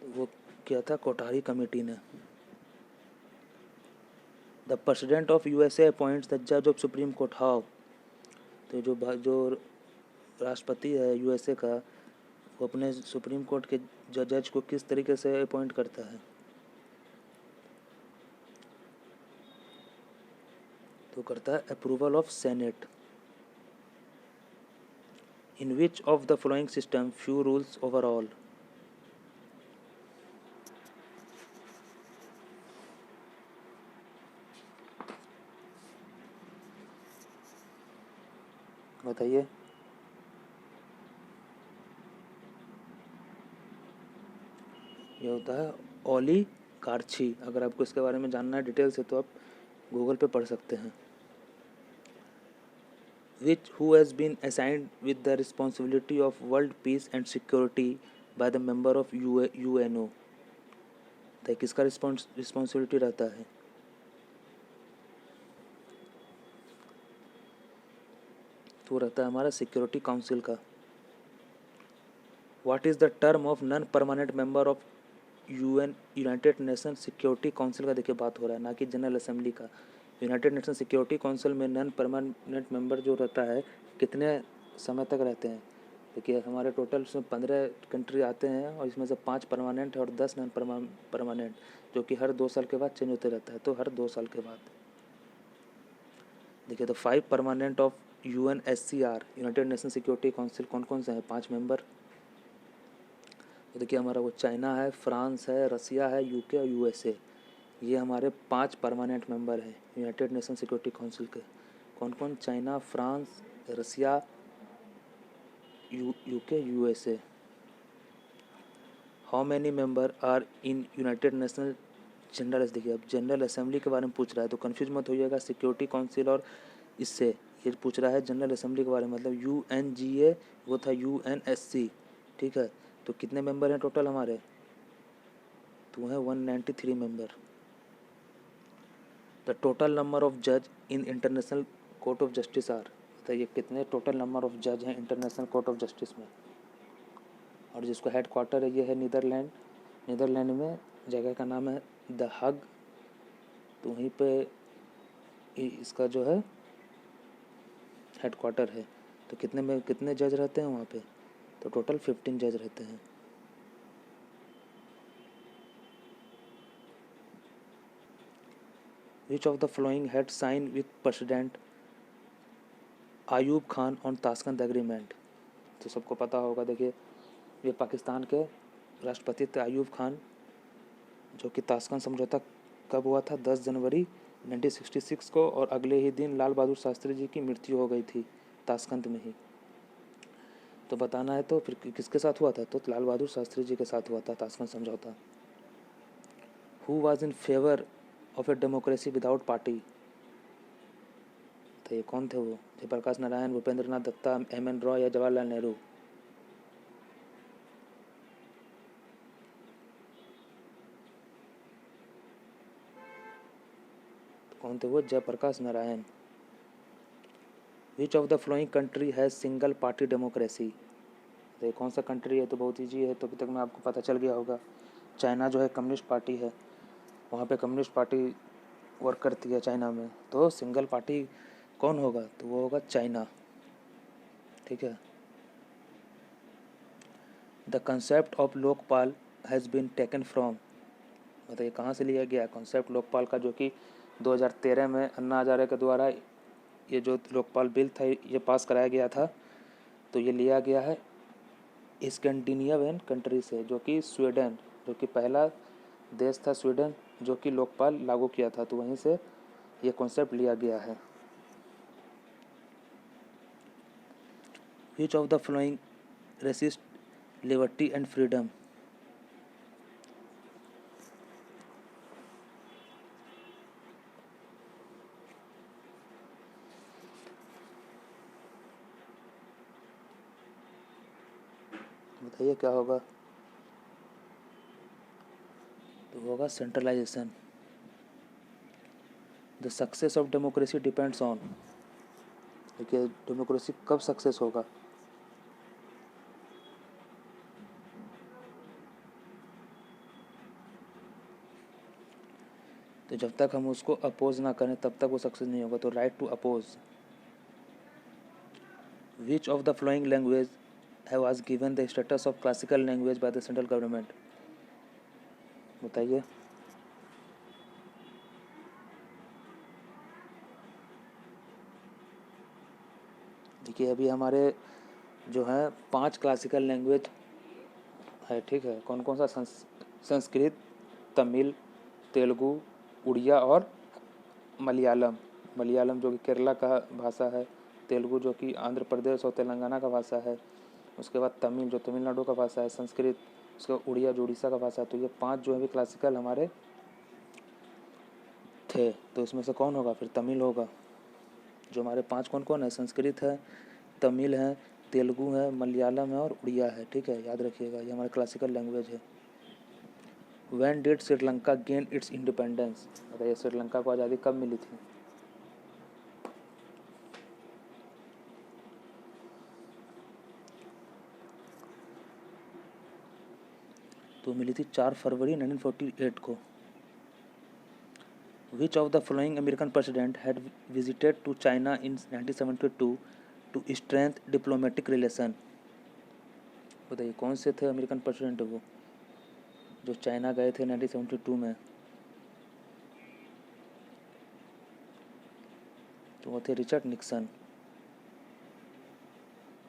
वो किया था कोठारी कमेटी ने। The president of USA appoints the जज ऑफ सुप्रीम कोर्ट हाउ? तो जो राष्ट्रपति है यूएसए का वो अपने सुप्रीम कोर्ट के जज को किस तरीके से अपॉइंट करता है? तो करता है approval of senate. In which of the following system few rules overall? बताइए। ये होता है ओलिगार्ची। अगर आपको इसके बारे में जानना है डिटेल से तो आप गूगल पे पढ़ सकते हैं। Which who has been assigned with the responsibility of world peace and security by the member of UNO? तो किसका रिस्पॉन्सिबिलिटी रहता है? तो रहता है हमारा सिक्योरिटी काउंसिल का। What is the term of non permanent member of United nation security council का देखिए बात हो रहा है, ना कि जनरल असेंबली का। यूनाइटेड नेशन सिक्योरिटी काउंसिल में नॉन परमानेंट मेंबर जो रहता है कितने समय तक रहते हैं? देखिए हमारे टोटल उसमें 15 कंट्री आते हैं और इसमें से 5 परमानेंट है और 10 नॉन परमानेंट, जो कि हर 2 साल के बाद चेंज होते रहता है। तो हर 2 साल के बाद देखिए तो 5 permanent of UNSCR United nation security council कौन कौन से हैं? 5 मेंबर। तो देखिए हमारा वो चाइना है, फ्रांस है, रसिया है, यूके और यूएसए। ये हमारे 5 परमानेंट मेंबर हैं यूनाइटेड नेशन सिक्योरिटी काउंसिल के। कौन कौन? China, France, Russia, UK, USA. How many member are in united national general. देखिए अब जनरल असेंबली के बारे में पूछ रहा है तो कन्फ्यूज मत होइएगा सिक्योरिटी काउंसिल और इससे। ये पूछ रहा है जनरल असेंबली के बारे में, मतलब UNGA, वो था UNSC, ठीक है। तो कितने मेंबर हैं टोटल हमारे, तो हैं 193 member. The total number of जज in International Court of Justice are. बताइए कितने टोटल नंबर ऑफ जज हैं इंटरनेशनल कोर्ट ऑफ जस्टिस में। और जिसको हेड क्वार्टर है ये है नीदरलैंड। नीदरलैंड में जगह का नाम है द हग। तो वहीं पे इसका जो है हेड क्वार्टर है। तो कितने जज रहते हैं वहाँ पे, तो टोटल 15 जज रहते हैं। Which of the following had sign with president Ayub Khan on Tashkent agreement. तो सबको पता होगा, देखिए ये पाकिस्तान के राष्ट्रपति थे आयूब खान, जो कि ताशकंद समझौता कब हुआ था, 10 जनवरी 1966 को, और अगले ही दिन लाल बहादुर शास्त्री जी की मृत्यु हो गई थी ताशकंद में ही। तो बताना है तो फिर किसके साथ हुआ था, तो लाल बहादुर शास्त्री जी के साथ हुआ था ताशकंद समझौता। Who was in favour of a democracy without party. तो ये कौन थे वो, जयप्रकाश नारायण, भूपेंद्र नाथ दत्ता, MN रॉय या जवाहरलाल नेहरू। तो कौन थे वो, Jayaprakash Narayan. Which of the following country has single party democracy. तो ये कौन सा कंट्री है, तो बहुत ईजी है, तो अभी तक में आपको पता चल गया होगा। चाइना जो है कम्युनिस्ट पार्टी है, वहाँ पे कम्युनिस्ट पार्टी वर्क करती है चाइना में। तो सिंगल पार्टी कौन होगा, तो वो होगा चाइना, ठीक है। The concept of Lokpal has been taken from. बताइए कहाँ से लिया गया कॉन्सेप्ट लोकपाल का, जो कि 2013 में अन्ना हजारे के द्वारा ये जो लोकपाल बिल था ये पास कराया गया था। तो ये लिया गया है स्कैंडिनेवियन कंट्री से, जो कि स्वीडन, जो कि पहला देश था स्वीडन जो कि लोकपाल लागू किया था, तो वहीं से ये कॉन्सेप्ट लिया गया है। Which of the following resist liberty and freedom. बताइए क्या होगा, तो होगा centralisation. The success of democracy depends on. देखिए डेमोक्रेसी कब सक्सेस होगा, तो जब तक हम उसको अपोज ना करें तब तक वो सक्सेस नहीं होगा। तो right to oppose. Which of the following language was given the status of classical language by the central government। बताइए। देखिए अभी हमारे जो है 5 क्लासिकल लैंग्वेज है, ठीक है। कौन कौन सा, संस्कृत, तमिल, तेलुगु, उड़िया और मलयालम। मलयालम जो कि केरला का भाषा है, तेलुगु जो कि आंध्र प्रदेश और तेलंगाना का भाषा है, उसके बाद तमिल जो तमिलनाडु का भाषा है, संस्कृत, उसके बाद उड़िया जो उड़ीसा का भाषा है। तो ये 5 जो है भी क्लासिकल हमारे थे। तो इसमें से कौन होगा, फिर तमिल होगा। जो हमारे 5 कौन कौन है, संस्कृत है, तमिल है, तेलुगु है, मलयालम है और उड़िया है, ठीक है। याद रखिएगा ये हमारे क्लासिकल लैंग्वेज है। When did Sri Lanka gain it's independence. बताइए श्रीलंका को आज़ादी कब मिली थी, तो मिली थी 4 फरवरी 1948 को। Which of the following American president had visited to China in 1972 to strength diplomatic relation. बताइए कौन से थे अमेरिकन प्रेसिडेंट वो जो चाइना गए थे 1972 में, तो वो थे Richard Nixon.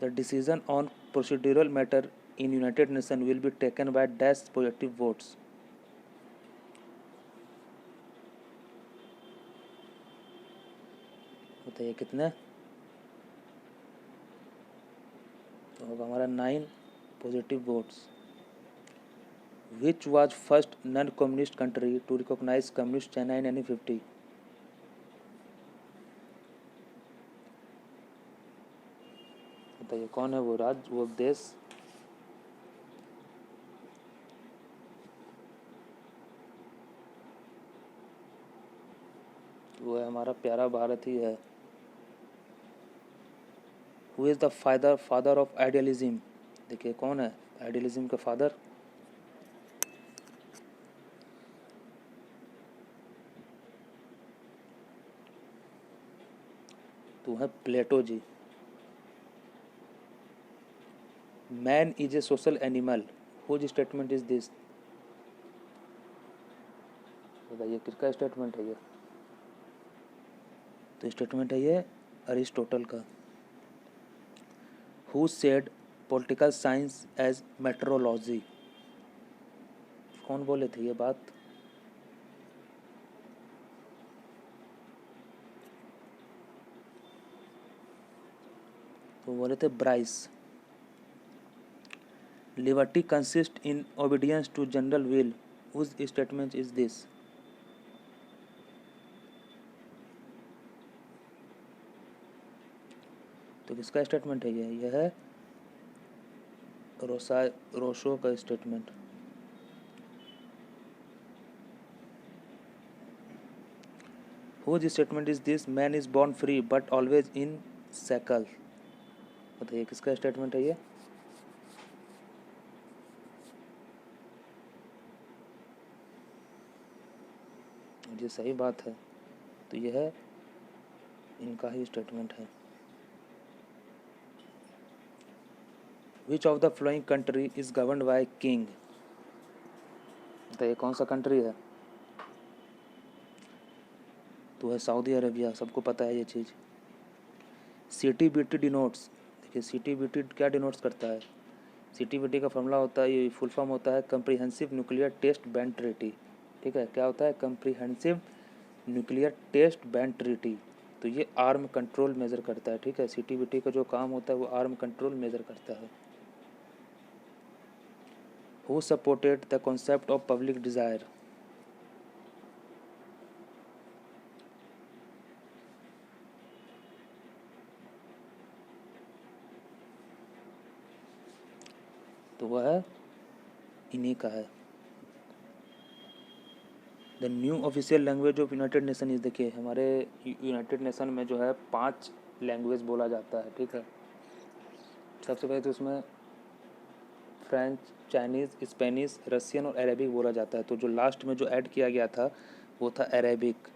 The decision on procedural matter in united nation will be taken by dash positive votes. बताइए कितने, तो होगा हमारा 9 positive votes. Which was first non communist country to recognise communist China in 1950? बताइए कौन है वो राज्य, वो देश? वो है हमारा प्यारा भारत ही है। Who is the father of idealism? देखिए कौन है आइडियलिज्म का फादर? तो है Plato ji. Man is a social animal, whose statement is this? बताइए किसका स्टेटमेंट है ये? तो स्टेटमेंट है ये अरिस्टोटल का। Who said political science as metrology? कौन बोले थे ये बात? तो बोले थे Bryce. Liberty consist in obedience to general will, whose statement is this? तो किसका स्टेटमेंट है ये? यह है रोशो का statement. Whose statement is this? Man is born free but always in cycle. बताइए किसका स्टेटमेंट है ये? ये सही बात है। तो यह है इनका ही स्टेटमेंट है। Which of the following country is governed by king? बताइए कौन सा कंट्री है? तो है सऊदी अरेबिया, सबको पता है ये चीज़। CTBT डिनोट्स, देखिए CTBT क्या डिनोट्स करता है? CTBT का फॉर्मूला होता है, ये फुल फॉर्म होता है comprehensive nuclear test ban treaty. ठीक है, क्या होता है? Comprehensive nuclear test ban treaty. तो ये आर्म कंट्रोल मेजर करता है। ठीक है, CTBT का जो काम होता है वो आर्म कंट्रोल मेजर करता है। Who supported the concept of public desire? तो वह है इन्हीं का है। The new official language of United nation is, देखिए हमारे यूनाइटेड नेशन में जो है 5 लैंग्वेज बोला जाता है। ठीक है, सबसे पहले तो उसमें फ्रेंच, चाइनीज़, स्पेनिश, रशियन और अरेबिक बोला जाता है। तो जो लास्ट में जो ऐड किया गया था वो था अरेबिक।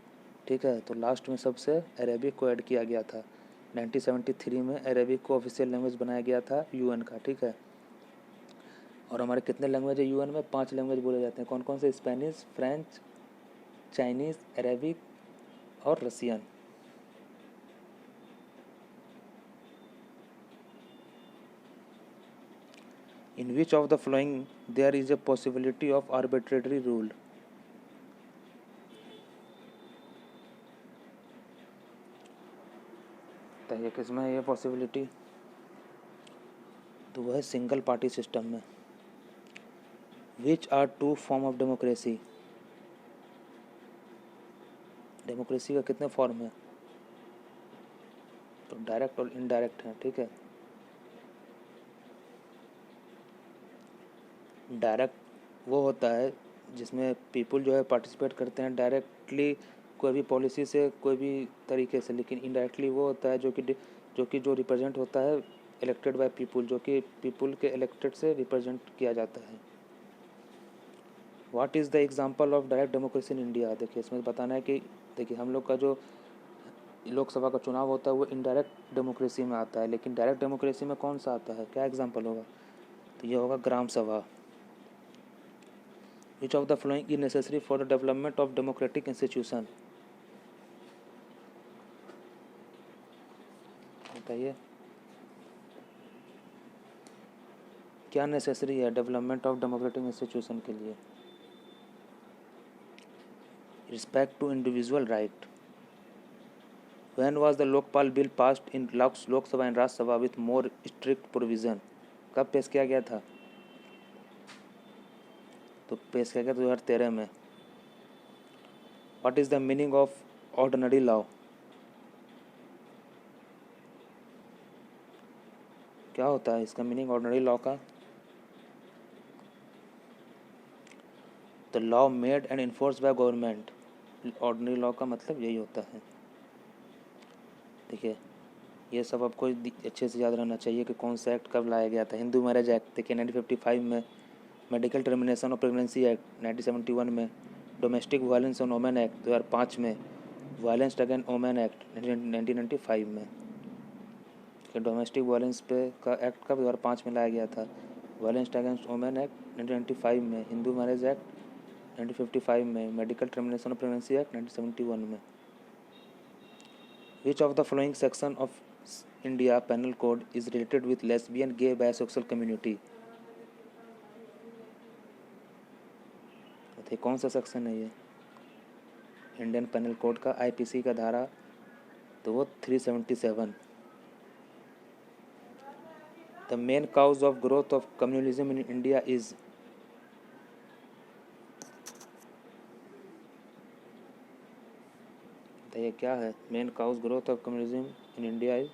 ठीक है, तो लास्ट में सबसे अरेबिक को ऐड किया गया था। 1973 में अरेबिक को ऑफिशियल लैंग्वेज बनाया गया था UN का। ठीक है, और हमारे कितने लैंग्वेज है UN में? 5 लैंग्वेज बोले जाते हैं। कौन कौन से? स्पेनिश, फ्रेंच, चाइनीज़, अरेबिक और Russian. In which of the following there is a possibility of arbitrary rule? बताइए किसमें है ये पॉसिबिलिटी? तो वह है सिंगल पार्टी सिस्टम में। Which are 2 form of democracy? Democracy का कितने फॉर्म है? तो डायरेक्ट और इनडायरेक्ट है। ठीक है, डायरेक्ट वो होता है जिसमें पीपल जो है पार्टिसिपेट करते हैं डायरेक्टली कोई भी पॉलिसी से, कोई भी तरीके से। लेकिन इनडायरेक्टली वो होता है जो रिप्रेजेंट होता है इलेक्टेड बाय पीपल, जो कि पीपल के इलेक्टेड से रिप्रेजेंट किया जाता है। What is the example of direct democracy in India? देखिए इसमें बताना है कि देखिए हम लोग का जो लोकसभा का चुनाव होता है वो इनडायरेक्ट डेमोक्रेसी में आता है, लेकिन डायरेक्ट डेमोक्रेसी में कौन सा आता है? क्या एग्जाम्पल होगा? तो ये होगा ग्राम सभा। Which of the following is necessary for the development of democratic institution? बताइए क्या नेसेसरी है डेवलपमेंट ऑफ डेमोक्रेटिक इंस्टीट्यूशन के लिए? Respect to individual right. When was the Lokpal bill passed in Lok Sabha and Rajya Sabha with more strict provision? कब पेश किया गया था? तो पेश किया गया 2013 में। What is the meaning of ordinary law? क्या होता है इसका मीनिंग ऑर्डिनरी लॉ का? The law made and enforce by government. Ordinary law का मतलब यही होता है। देखिए ये सब आपको अच्छे से याद रहना चाहिए कि कौन सा एक्ट कब लाया गया था। हिंदू मैरिज एक्ट देखिए 1955 में, medical termination of pregnancy act 1971 में, domestic violence on women act 2005 में, वायलेंस अगेंस्ट वोमेन एक्ट 1995 में। कि डोमेस्टिक वायलेंस पे का एक्ट कब 2005 में लाया गया था, वायलेंस अगेंस्ट वोमेन एक्ट 1995 में, हिंदू मैरिज एक्ट 1955 में, medical termination of pregnancy act 1971 में। Which of the following section of India Penal Code is related with lesbian, gay, bisexual community? तो कौन सा सेक्शन है ये इंडियन पेनल कोड का? IPC का धारा तो वो 377। The main cause of growth of communalism in India is. बताइए क्या है main cause growth of communalism in India is?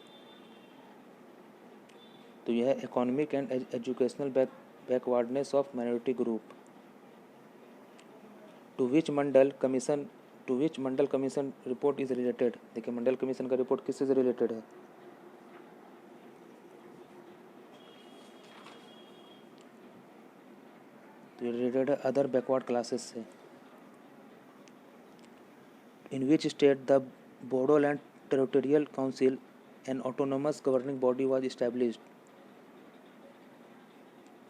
तो यह है economic and educational backwardness of minority group. To which Mandal commission report is related? देखिए Mandal commission का report किससे से रिलेटेड है? तो ये रिलेटेड है अदर बैकवर्ड क्लासेस से। In which state the Bodoland territorial council an autonomous governing body was established?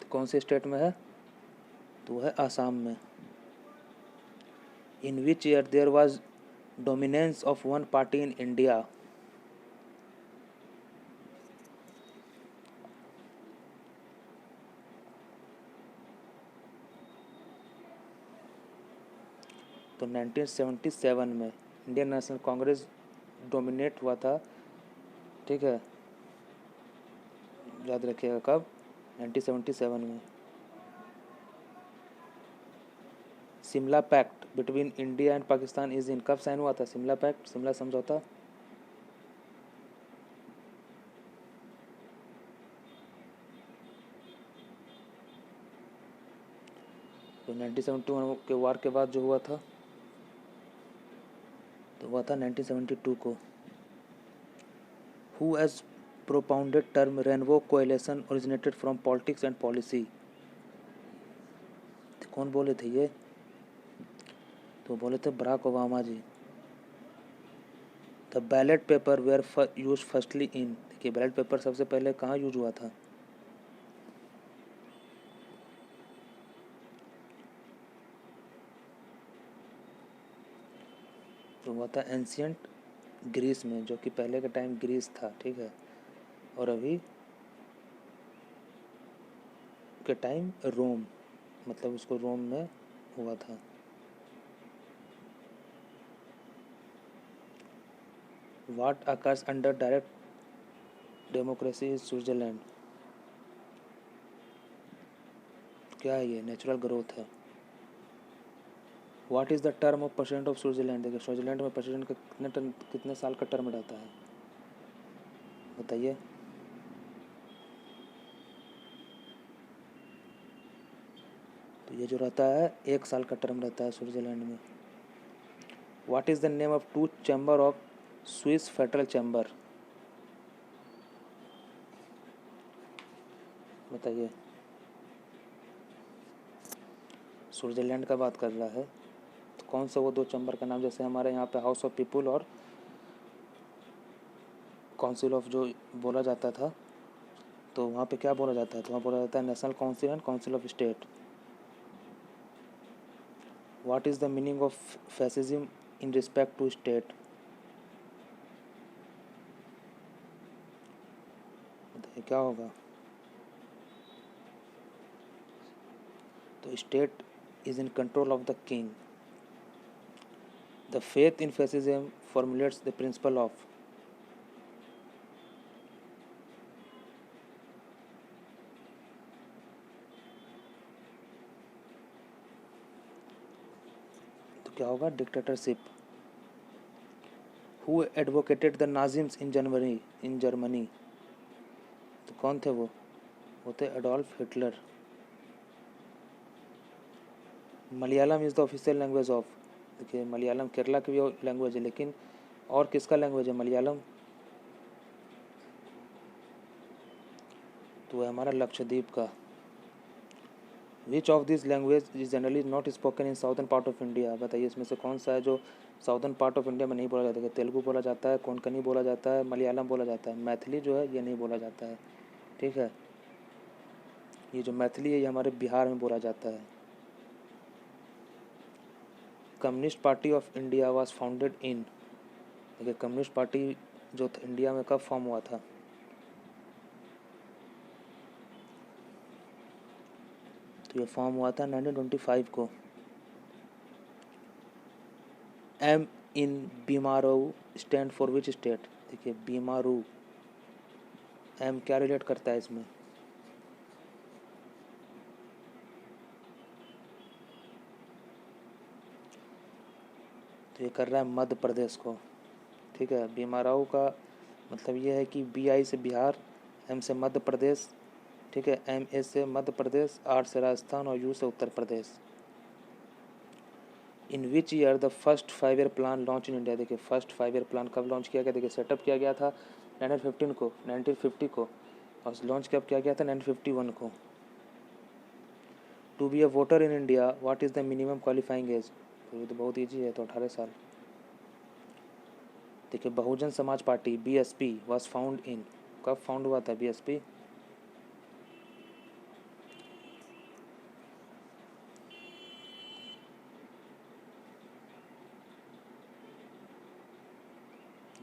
तो कौन से स्टेट में है? तो है आसाम में। In which year there was dominance of one party in India? तो 1977 में इंडियन नेशनल कांग्रेस डोमिनेट हुआ था। ठीक है, याद रखिएगा कब? 1977 में। Shimla pact between India and Pakistan is in, कब साइन हुआ था शिमला पैक्ट, शिमला समझौता? तो 1971 के वार के बाद जो हुआ था, तो हुआ था 1972 को। Who has propounded term rainbow coalition originated from politics and policy? कौन बोले थे ये? तो बोले थे Barack Obama ji. The ballot paper were use firstly in. देखिए बैलेट पेपर सबसे पहले कहाँ यूज हुआ था? तो हुआ था एंशियंट ग्रीस में, जो कि पहले का टाइम ग्रीस था। ठीक है, और अभी के टाइम रोम, मतलब उसको रोम में हुआ था। What occurs under direct democracy is Switzerland? क्या है ये? नेचुरल ग्रोथ है। What is the term of president of Switzerland? देखिए स्विट्जरलैंड में प्रेसिडेंट का कितने साल का टर्म रहता है बताइए? तो ये जो रहता है 1 साल का टर्म रहता है स्विट्जरलैंड में। What is the name of two chamber of Swiss federal chamber? बताइए। स्विट्जरलैंड का बात कर रहा है तो कौन सा वो 2 चैम्बर का नाम? जैसे हमारे यहाँ पे हाउस ऑफ पीपुल और काउंसिल ऑफ जो बोला जाता था, तो वहाँ पे क्या बोला जाता है? तो वहाँ बोला जाता है national council and council of state. What is the meaning of fascism in respect to state? बताइए क्या होगा? तो state is in control of the king. The faith in fascism formulates the principle of। क्या होगा? Dictatorship. Who advocated the Nazism in Germany? तो कौन थे वो थे Adolf Hitler. Malayalam is the official language of, देखिए मलयालम केरला की भी लैंग्वेज है, लेकिन और किसका लैंग्वेज है मलयालम? तो है हमारा लक्षद्वीप का। Which of this language is generally not spoken in southern part of India? बताइए इसमें से कौन सा है जो साउदर्न पार्ट ऑफ इंडिया में नहीं बोला जाता है? तेलुगु बोला जाता है, कोंकणी बोला जाता है, मलयालम बोला जाता है, मैथिली जो है ये नहीं बोला जाता है। ठीक है, ये जो मैथिली है ये हमारे बिहार में बोला जाता है। Communist party of India was founded in, देखिए कम्युनिस्ट पार्टी जो इंडिया में कब फॉर्म हुआ था? तो ये फॉर्म हुआ था 1925 को। M in BIMARU stand for which state? देखिए बीमारू, एम क्या रिलेट करता है इसमें? तो ये कर रहा है मध्य प्रदेश को। ठीक है, बीमाराऊ का मतलब ये है कि बी आई से बिहार, एम से मध्य प्रदेश, ठीक है, एम ए से मध्य प्रदेश, आर से राजस्थान और यू से Uttar Pradesh. In which year the first 5 year plan launch in India? देखिए फर्स्ट 5 ईयर प्लान कब लॉन्च किया गया? देखिए सेटअप किया गया था 1950 को और लॉन्च कब किया गया था? 1951 को। To be a voter in India what is the minimum qualifying age? तो ये तो बहुत ईजी है, तो 18 साल। देखिए Bahujan Samaj party BSP was found in, कब फाउंड हुआ था बीएसपी?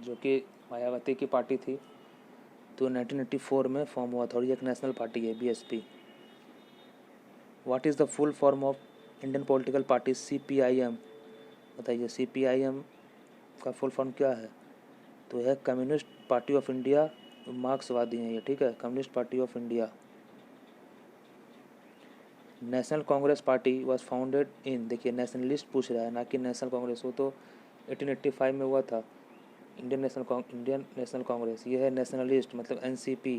जो कि मायावती की पार्टी थी, तो 1984 में फॉर्म हुआ था और ये एक नेशनल पार्टी है BSP. What is the full form of Indian political party CPIM? बताइए सीपीआईएम का फुल फॉर्म क्या है? तो है कम्युनिस्ट पार्टी ऑफ इंडिया, मार्क्सवादी हैं ये। ठीक है, communist party of India. National Congress party was founded in, देखिए नेशनलिस्ट पूछ रहा है ना कि नेशनल कांग्रेस, वो तो 1885 में हुआ था। इंडियन नेशनल कांग्रेस ये है नेशनलिस्ट, मतलब एनसीपी,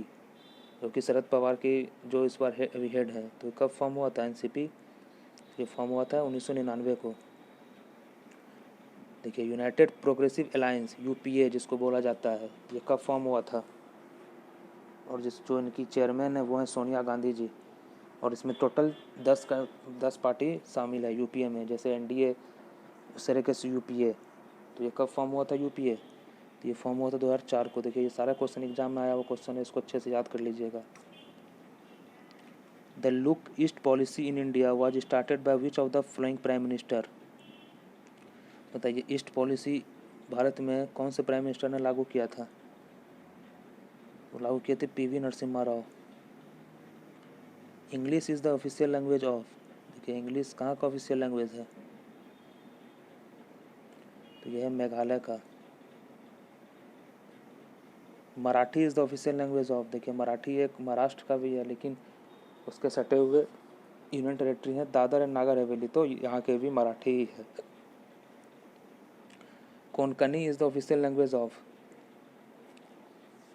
जो कि शरद पवार की जो इस बार अभी हेड है। तो कब फॉर्म हुआ था एनसीपी? ये फॉर्म हुआ था 1999 को। देखिए यूनाइटेड प्रोग्रेसिव अलायंस यूपीए जिसको बोला जाता है, ये कब फॉर्म हुआ था? और जो इनकी चेयरमैन है वो हैं सोनिया गांधी जी। और इसमें टोटल 10 पार्टी शामिल है यूपीए में, जैसे एनडीए उस तरीके से यूपीए। तो ये कब फॉर्म हुआ था यूपीए? तो ये फॉर्म हुआ था 2004 को। देखिए ये सारा क्वेश्चन एग्जाम में आया वो क्वेश्चन है, इसको अच्छे से याद कर लीजिएगा। The look east policy in India was started by which of the following prime minister? बताइए ईस्ट पॉलिसी भारत में कौन से प्राइम मिनिस्टर ने लागू किया था? वो लागू किए थे PV Narasimha Rao. English is the official language of, देखिए इंग्लिश कहाँ का ऑफिशियल लैंग्वेज है? तो यह है मेघालय का। Marathi is the official language of, देखिए मराठी एक महाराष्ट्र का भी है, लेकिन उसके सटे हुए यूनियन टेरेटरी है दादर एंड नागर हवेली, तो यहाँ के भी मराठी ही है। Konkani is the official language of,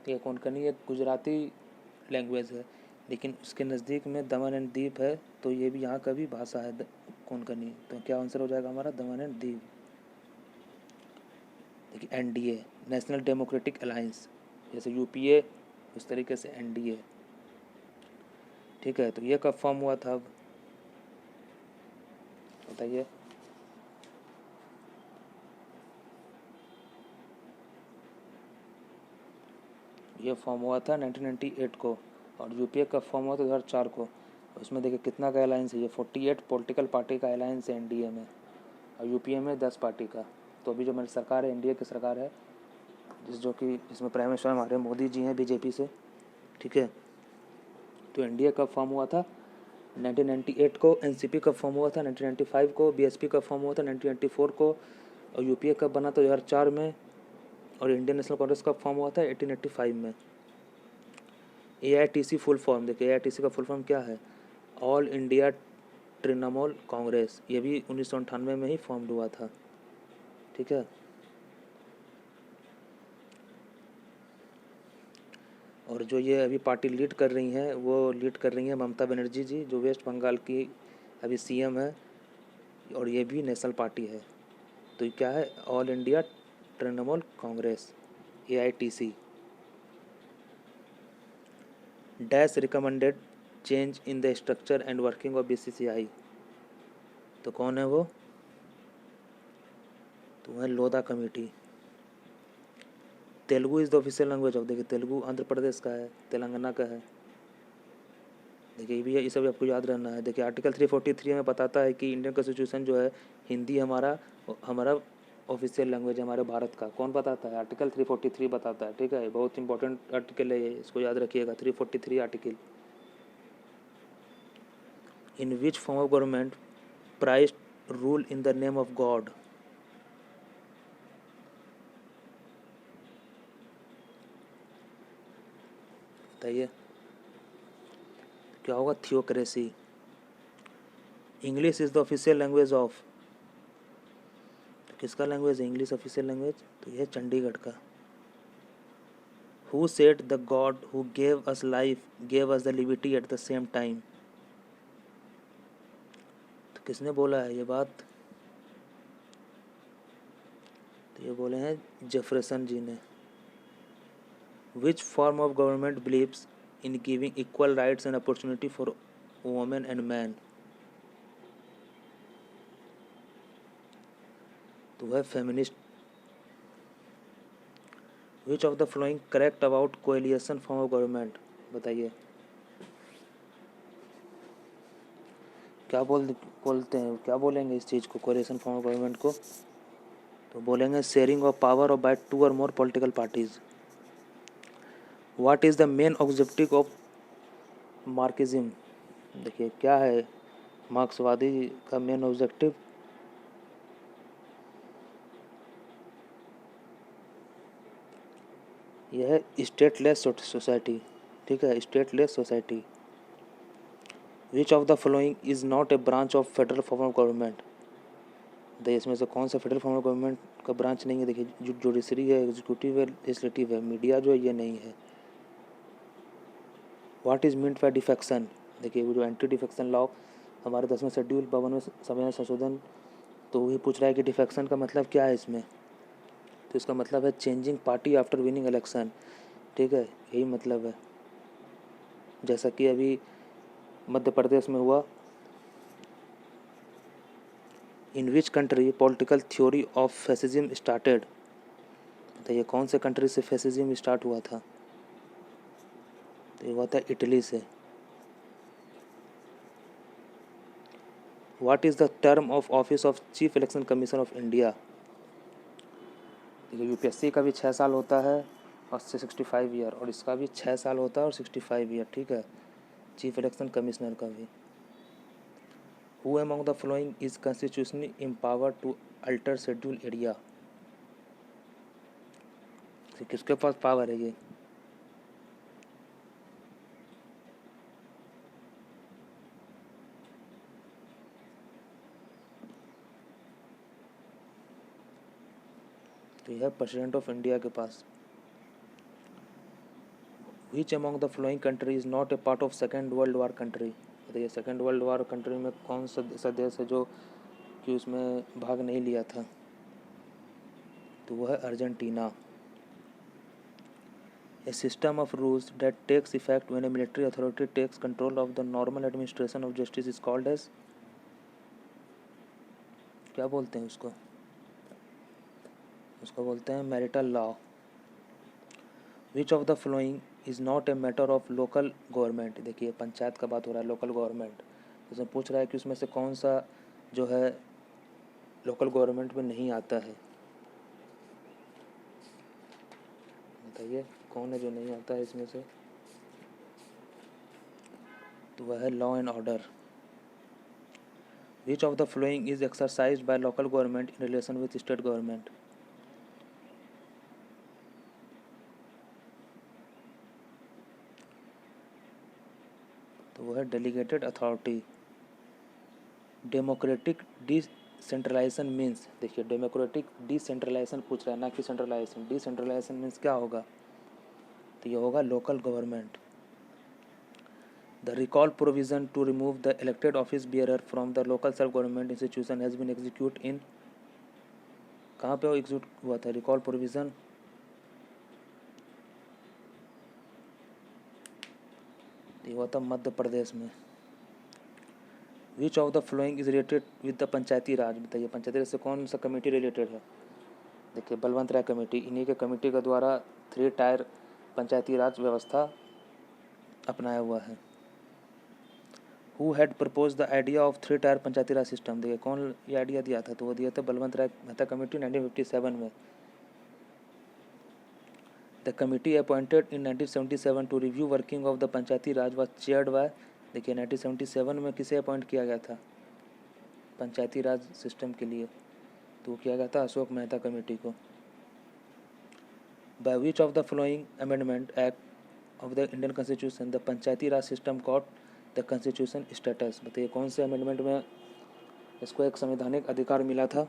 ये कोंकणी एक गुजराती लैंग्वेज है, लेकिन उसके नज़दीक में दमन एंड दीप है, तो ये भी यहाँ का भी भाषा है कोंकणी। तो क्या आंसर हो जाएगा हमारा? दमन एंड दीप। देखिए एनडीए नेशनल डेमोक्रेटिक अलायंस, जैसे यूपीए उस तरीके से एनडीए। ठीक है, तो ये कब फॉर्म हुआ था? अब बताइए। ये फॉर्म हुआ था 1998 को और यूपीए कब फॉर्म हुआ था? 2004 को। उसमें देखिए कितना का अलायंस है? ये 48 पॉलिटिकल पार्टी का अलायंस है एनडीए में, और यूपीए में 10 पार्टी का। तो अभी जो हमारी सरकार है एनडीए की सरकार है, जो कि इसमें प्राइम मिनिस्टर हमारे मोदी जी हैं बीजेपी से। ठीक है, तो एनडीए कब फॉर्म हुआ था? 1998 को। एनसीपी कब फॉर्म हुआ था? 1995 को। बीएसपी कब फॉर्म हुआ था? 1994 को। और यूपीए कब बना था? 2004 में। और इंडियन नेशनल कांग्रेस कब फॉर्म हुआ था? 1885 में। एआईटीसी फुल फॉर्म, देखिए एआईटीसी का फुल फॉर्म क्या है? ऑल इंडिया तृणमूल कांग्रेस, ये भी 1998 में ही फॉर्म हुआ था। ठीक है, और जो ये अभी पार्टी लीड कर रही हैं वो लीड कर रही हैं ममता बनर्जी जी, जो वेस्ट बंगाल की अभी सीएम है, और ये भी नेशनल पार्टी है। तो ये क्या है, all India Trinamool Congress, AITC। Dash recommended change in the structure and working of BCCI। तो कौन है वो, तो है Lodha committee. Telugu is the official language of, देखिए तेलुगु आंध्र प्रदेश का है, तेलंगाना का है। देखिए ये सब आपको याद रहना है। देखिए आर्टिकल 343 में बताता है कि इंडियन कॉन्स्टिट्यूशन जो है, हिंदी हमारा हमारा ऑफिशियल लैंग्वेज है हमारे भारत का। कौन बताता है, आर्टिकल 343 बताता है। ठीक है, बहुत इंपॉर्टेंट आर्टिकल है ये, इसको याद रखिएगा। 343 article. In which form of government priest rule in the name of God. बताइए क्या होगा, theocracy. English is the official language of, किसका लैंग्वेज है इंग्लिश ऑफिशियल लैंग्वेज, तो यह चंडीगढ़ का। Who said the God who gave us life gave us the liberty at the same time. तो किसने बोला है ये बात, तो ये बोले हैं जेफरसन जी ने। Which form of government believes in giving equal rights and opportunity for women and man. तो वह feminist. Which of the flowing correct about coalition form of government, बताइए क्या बोलते हैं, क्या बोलेंगे इस चीज़ को, कोएलिशन फॉर्म ऑफ गवर्नमेंट को, तो बोलेंगे sharing of power of by 2 और more political parties. What is the main objective of Marxism, देखिए क्या है मार्क्सवादी का मेन ऑब्जेक्टिव, यह है स्टेटलेस सोसाइटी। ठीक है, stateless society. Which of the following is not A branch of federal form of government, देखिए इसमें से कौन सा फेडरल फॉर्म ऑफ गवर्नमेंट का ब्रांच नहीं है। देखिए जुडिशरी है, एग्जीक्यूटिव है, लेजिस्लेटिव है, मीडिया जो है ये नहीं है। What is meant by defection, देखिए वो जो एंटी डिफेक्शन लॉ हमारे 10वें शेड्यूल 52वें संविधान संशोधन, तो वही पूछ रहा है कि डिफेक्शन का मतलब क्या है इसमें, तो इसका मतलब है changing party after winning election. ठीक है, यही मतलब है। जैसा कि अभी मध्य प्रदेश में हुआ। In which country political theory of fascism started, बताइए कौन से कंट्री से फैसिज्म स्टार्ट हुआ था, तो ये हुआ था इटली से। What is the term of office of chief election commission of India, देखिए UPSC का भी 6 साल होता है और 65 ईयर, और इसका भी 6 साल होता है और 65 ईयर। ठीक है, चीफ इलेक्शन कमिश्नर का भी। Who among the following is constitutionally empowered to alter schedule area, किसके पास पावर है ये, तो यह प्रेसिडेंट ऑफ इंडिया के पास। Which among the following country is not a part of second world war country, बताइए सेकेंड वर्ल्ड वार कंट्री में कौन सा देश है जो कि उसमें भाग नहीं लिया था, तो वह है Argentina. A system of rules that takes effect when a military authority takes control of the normal administration of justice is called as, क्या बोलते हैं उसको, उसको बोलते हैं marital law. Which of the following is not a matter of local government, देखिए पंचायत का बात हो रहा है, लोकल गवर्नमेंट, उसमें पूछ रहा है कि उसमें से कौन सा जो है लोकल गवर्नमेंट में नहीं आता है, बताइए कौन है जो नहीं आता है इसमें से, तो वह है law and order. Which of the following is exercised by local government in relation with state government, तो वह है delegated authority. Democratic decentralisation means, देखिए डेमोक्रेटिक डिसेंट्रलाइजेशन पूछ रहा है ना कि सेंट्रलाइजेशन। डिसेंट्रलाइजेशन मीन्स क्या होगा, तो ये होगा local government. The recall provision to remove the elected office bearer from the local self government institution has been execute in, कहाँ पे वो एग्जीक्यूट हुआ था रिकॉल प्रोविज़न, ये हुआ था मध्य प्रदेश में। Which of the following is related with the पंचायती राज, बताइए पंचायती राज से कौन सा कमेटी रिलेटेड है। देखिए बलवंत राय कमेटी, इन्हीं के कमेटी के द्वारा 3 टायर पंचायती राज व्यवस्था अपनाया हुआ है। Who had propose the idea of 3 tyre Panchayati Raj system, देखिए कौन ये आइडिया दिया था, तो वो दिया था बलवंत राय मेहता कमेटी 1957 में। The committee appointed in 1977 to review working of the Panchayati raj was chaired by, देखिए 1977 में किसे अपॉइंट किया गया था पंचायती राज सिस्टम के लिए, तो वो किया गया था अशोक मेहता कमेटी को। By which of the flowing amendment act of the Indian constitution the Panchayati Raj system got the constitution status, बताइए कौन से अमेंडमेंट में इसको एक संवैधानिक अधिकार मिला था।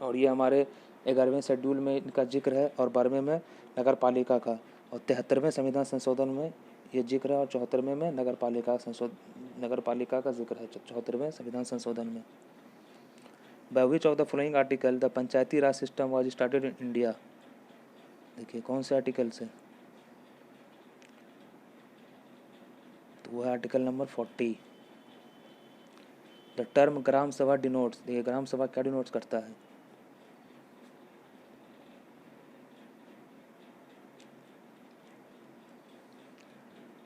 और ये हमारे 11वें शेड्यूल में इनका जिक्र है और 12वें में नगर पालिका का, और 73वें संविधान संशोधन में ये जिक्र है, और 74वें में नगर पालिका का जिक्र है 74वें संविधान संशोधन में। By which of the following article the Panchayati Raj system was started in India, देखिए कौन से आर्टिकल से, तो वो है आर्टिकल नंबर 40। द टर्म ग्राम सभा डिनोट्स, देखिए ग्राम सभा क्या डिनोट्स करता है,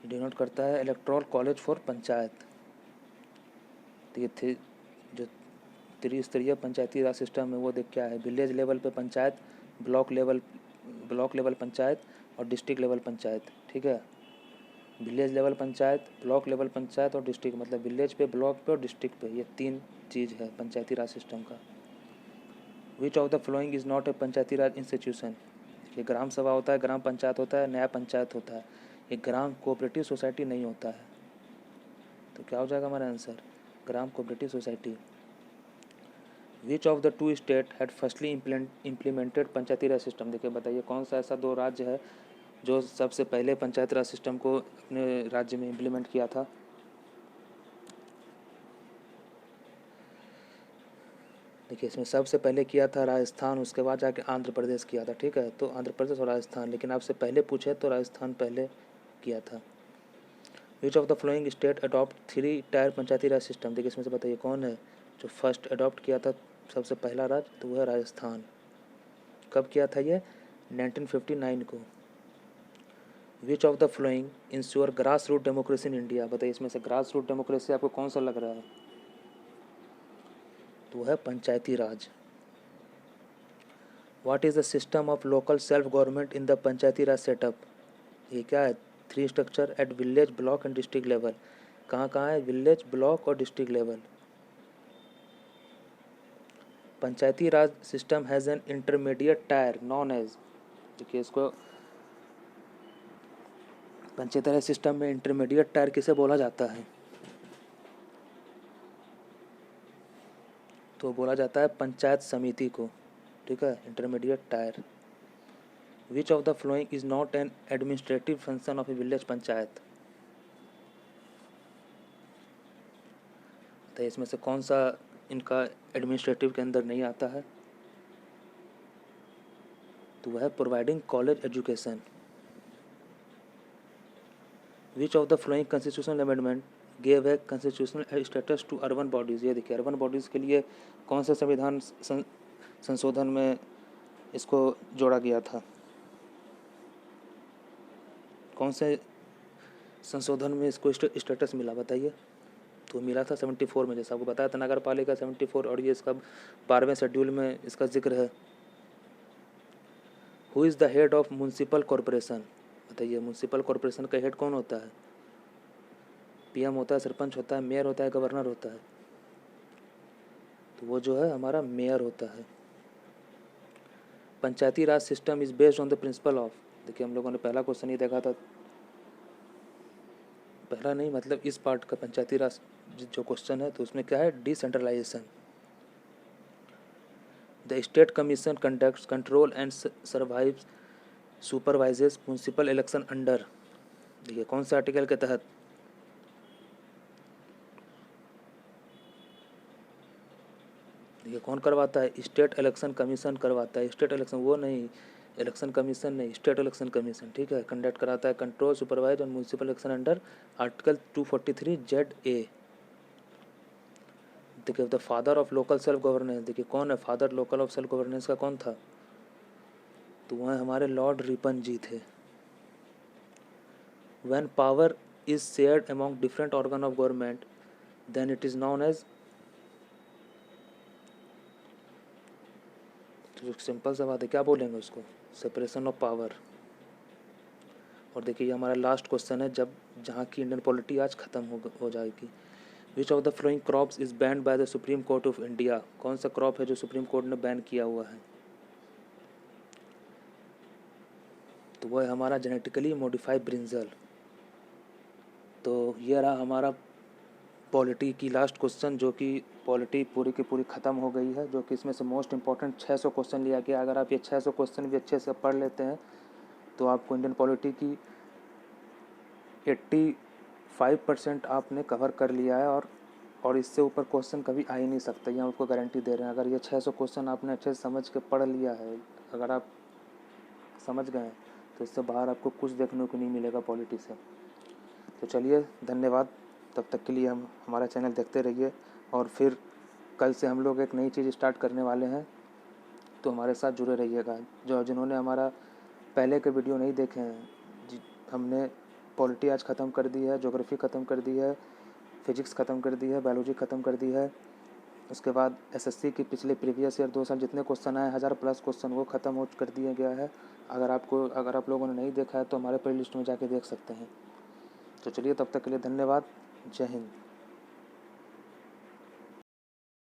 डिनोट करता है इलेक्टोरल कॉलेज फॉर पंचायत। तो ये थे जो त्रिस्तरीय पंचायती राज सिस्टम है वो देख क्या है, विलेज लेवल पे पंचायत, ब्लॉक लेवल पंचायत और डिस्ट्रिक्ट लेवल पंचायत, ठीक है। Village level panchayat, block level panchayat और डिस्ट्रिक्ट, मतलब विलेज पे, ब्लॉक पे और डिस्ट्रिक्ट पे, ये 3 चीज़ है पंचायती राज सिस्टम का। विच of the following is not A Panchayati Raj institution, ये ग्राम सभा होता है, ग्राम पंचायत होता है, न्याय पंचायत होता है, ये ग्राम कोऑपरेटिव सोसाइटी नहीं होता है। तो क्या हो जाएगा हमारा answer, gram cooperative society. Which of the 2 state had firstly implemented Panchayati Raj system, देखिए बताइए कौन सा ऐसा 2 राज्य है जो सबसे पहले पंचायती राज सिस्टम को अपने राज्य में इम्प्लीमेंट किया था। देखिए इसमें सबसे पहले किया था राजस्थान, उसके बाद जाके आंध्र प्रदेश किया था, ठीक है। तो आंध्र प्रदेश और राजस्थान, लेकिन आपसे पहले पूछे तो राजस्थान पहले किया था। Which of the flowing state adopt 3 tyre Panchayati Raj system, देखिए इसमें से बताइए कौन है जो फर्स्ट अडॉप्ट किया था सबसे पहला राज्य, तो वह है राजस्थान। कब किया था ये, 1959 को। Which of the following ensure grass root democracy in India, बताइए इसमें से ग्रास रूट डेमोक्रेसी आपको कौन सा लग रहा है, तो वह है Panchayati Raj. What is the system of local self government in the Panchayati Raj setup, ये क्या है, 3 structure at village, block and district level, कहाँ है, विलेज, ब्लॉक और district level. Panchayati Raj system has an intermediate tier known as, देखिए इसको पंचायती राज सिस्टम में intermediate tier किसे बोला जाता है, तो बोला जाता है पंचायत समिति को, ठीक है, intermediate tyre. Which of the following is not an administrative function of A village panchayat, तो इसमें से कौन सा इनका एडमिनिस्ट्रेटिव के अंदर नहीं आता है, तो वह है providing college education. Which of the following constitutional amendment gave है constitutional status to urban bodies, ये देखिए अर्बन बॉडीज़ के लिए कौन से संविधान संशोधन में इसको जोड़ा गया था, कौन से संशोधन में इसको स्टेटस मिला बताइए, तो मिला था 74 में, जैसा आपको बताया था नगर पालिका 74, और ये इसका 12वें शेड्यूल में इसका जिक्र है। Who is the head of municipal corporation, बताइए म्यूनसिपल कॉरपोरेशन का हेड कौन होता है, पीएम होता है, सरपंच होता है, मेयर होता है, गवर्नर होता है, तो वो जो है हमारा मेयर होता है। Panchayati Raj system is based on the principle of, देखिए हम लोगों ने पहला क्वेश्चन ही देखा था, पहला नहीं, मतलब इस पार्ट का पंचायती राज जो क्वेश्चन है तो उसमें क्या है, decentralisation. The state commission conducts control and survives supervises municipal election under. देखिए कौन से आर्टिकल के तहत, देखिए कौन करवाता है, स्टेट इलेक्शन कमीशन करवाता है। स्टेट इलेक्शन वो नहीं, इलेक्शन कमीशन नहीं, स्टेट इलेक्शन कमीशन, ठीक है, कंडक्ट कराता है, कंट्रोल सुपरवाइज और municipal election under article 243 ZA। देखिए the father of local self governance, देखिए कौन है father local of self governance का, कौन था, तो वह हमारे लॉर्ड रिपन जी थे। When power is shared among different organ of government then it is known as, तो सिंपल सा बात है, क्या बोलेंगे उसको, सेपरेशन ऑफ पावर। और देखिए ये हमारा लास्ट क्वेश्चन है, जब जहाँ की इंडियन पॉलिटी आज ख़त्म हो जाएगी। Which of the following crops is banned by the supreme court of India, कौन सा क्रॉप है जो सुप्रीम कोर्ट ने बैन किया हुआ है, तो वह है हमारा जेनेटिकली मॉडिफाइड ब्रिंजल। तो ये रहा हमारा पॉलिटी की लास्ट क्वेश्चन, जो कि पॉलिटी पूरी की पूरी ख़त्म हो गई है, जो कि इसमें से मोस्ट इंपॉर्टेंट 600 क्वेश्चन लिया गया। अगर आप ये 600 क्वेश्चन भी अच्छे से पढ़ लेते हैं तो आपको इंडियन पॉलिटी की 85% आपने कवर कर लिया है, और इससे ऊपर क्वेश्चन कभी आ ही नहीं सकता, ये हम आपको गारंटी दे रहे हैं। अगर ये 600 क्वेश्चन आपने अच्छे से समझ के पढ़ लिया है, अगर आप समझ गए हैं, तो इससे बाहर आपको कुछ देखने को नहीं मिलेगा पॉलिटी से। तो चलिए धन्यवाद, तब तक के लिए हम हमारा चैनल देखते रहिए, और फिर कल से हम लोग एक नई चीज़ स्टार्ट करने वाले हैं, तो हमारे साथ जुड़े रहिएगा। जिन्होंने हमारा पहले के वीडियो नहीं देखे हैं, हमने पॉलिटी आज ख़त्म कर दी है, ज्योग्राफी ख़त्म कर दी है, फिजिक्स ख़त्म कर दी है, बायोलॉजी ख़त्म कर दी है। उसके बाद एसएससी की पिछले प्रीवियस ईयर 2 साल जितने क्वेश्चन आए 1000+ क्वेश्चन, वो ख़त्म हो कर दिया गया है। अगर आप लोगों ने नहीं देखा है तो हमारे प्ले लिस्ट में जाके देख सकते हैं। तो चलिए तब तक के लिए धन्यवाद, जय हिंद।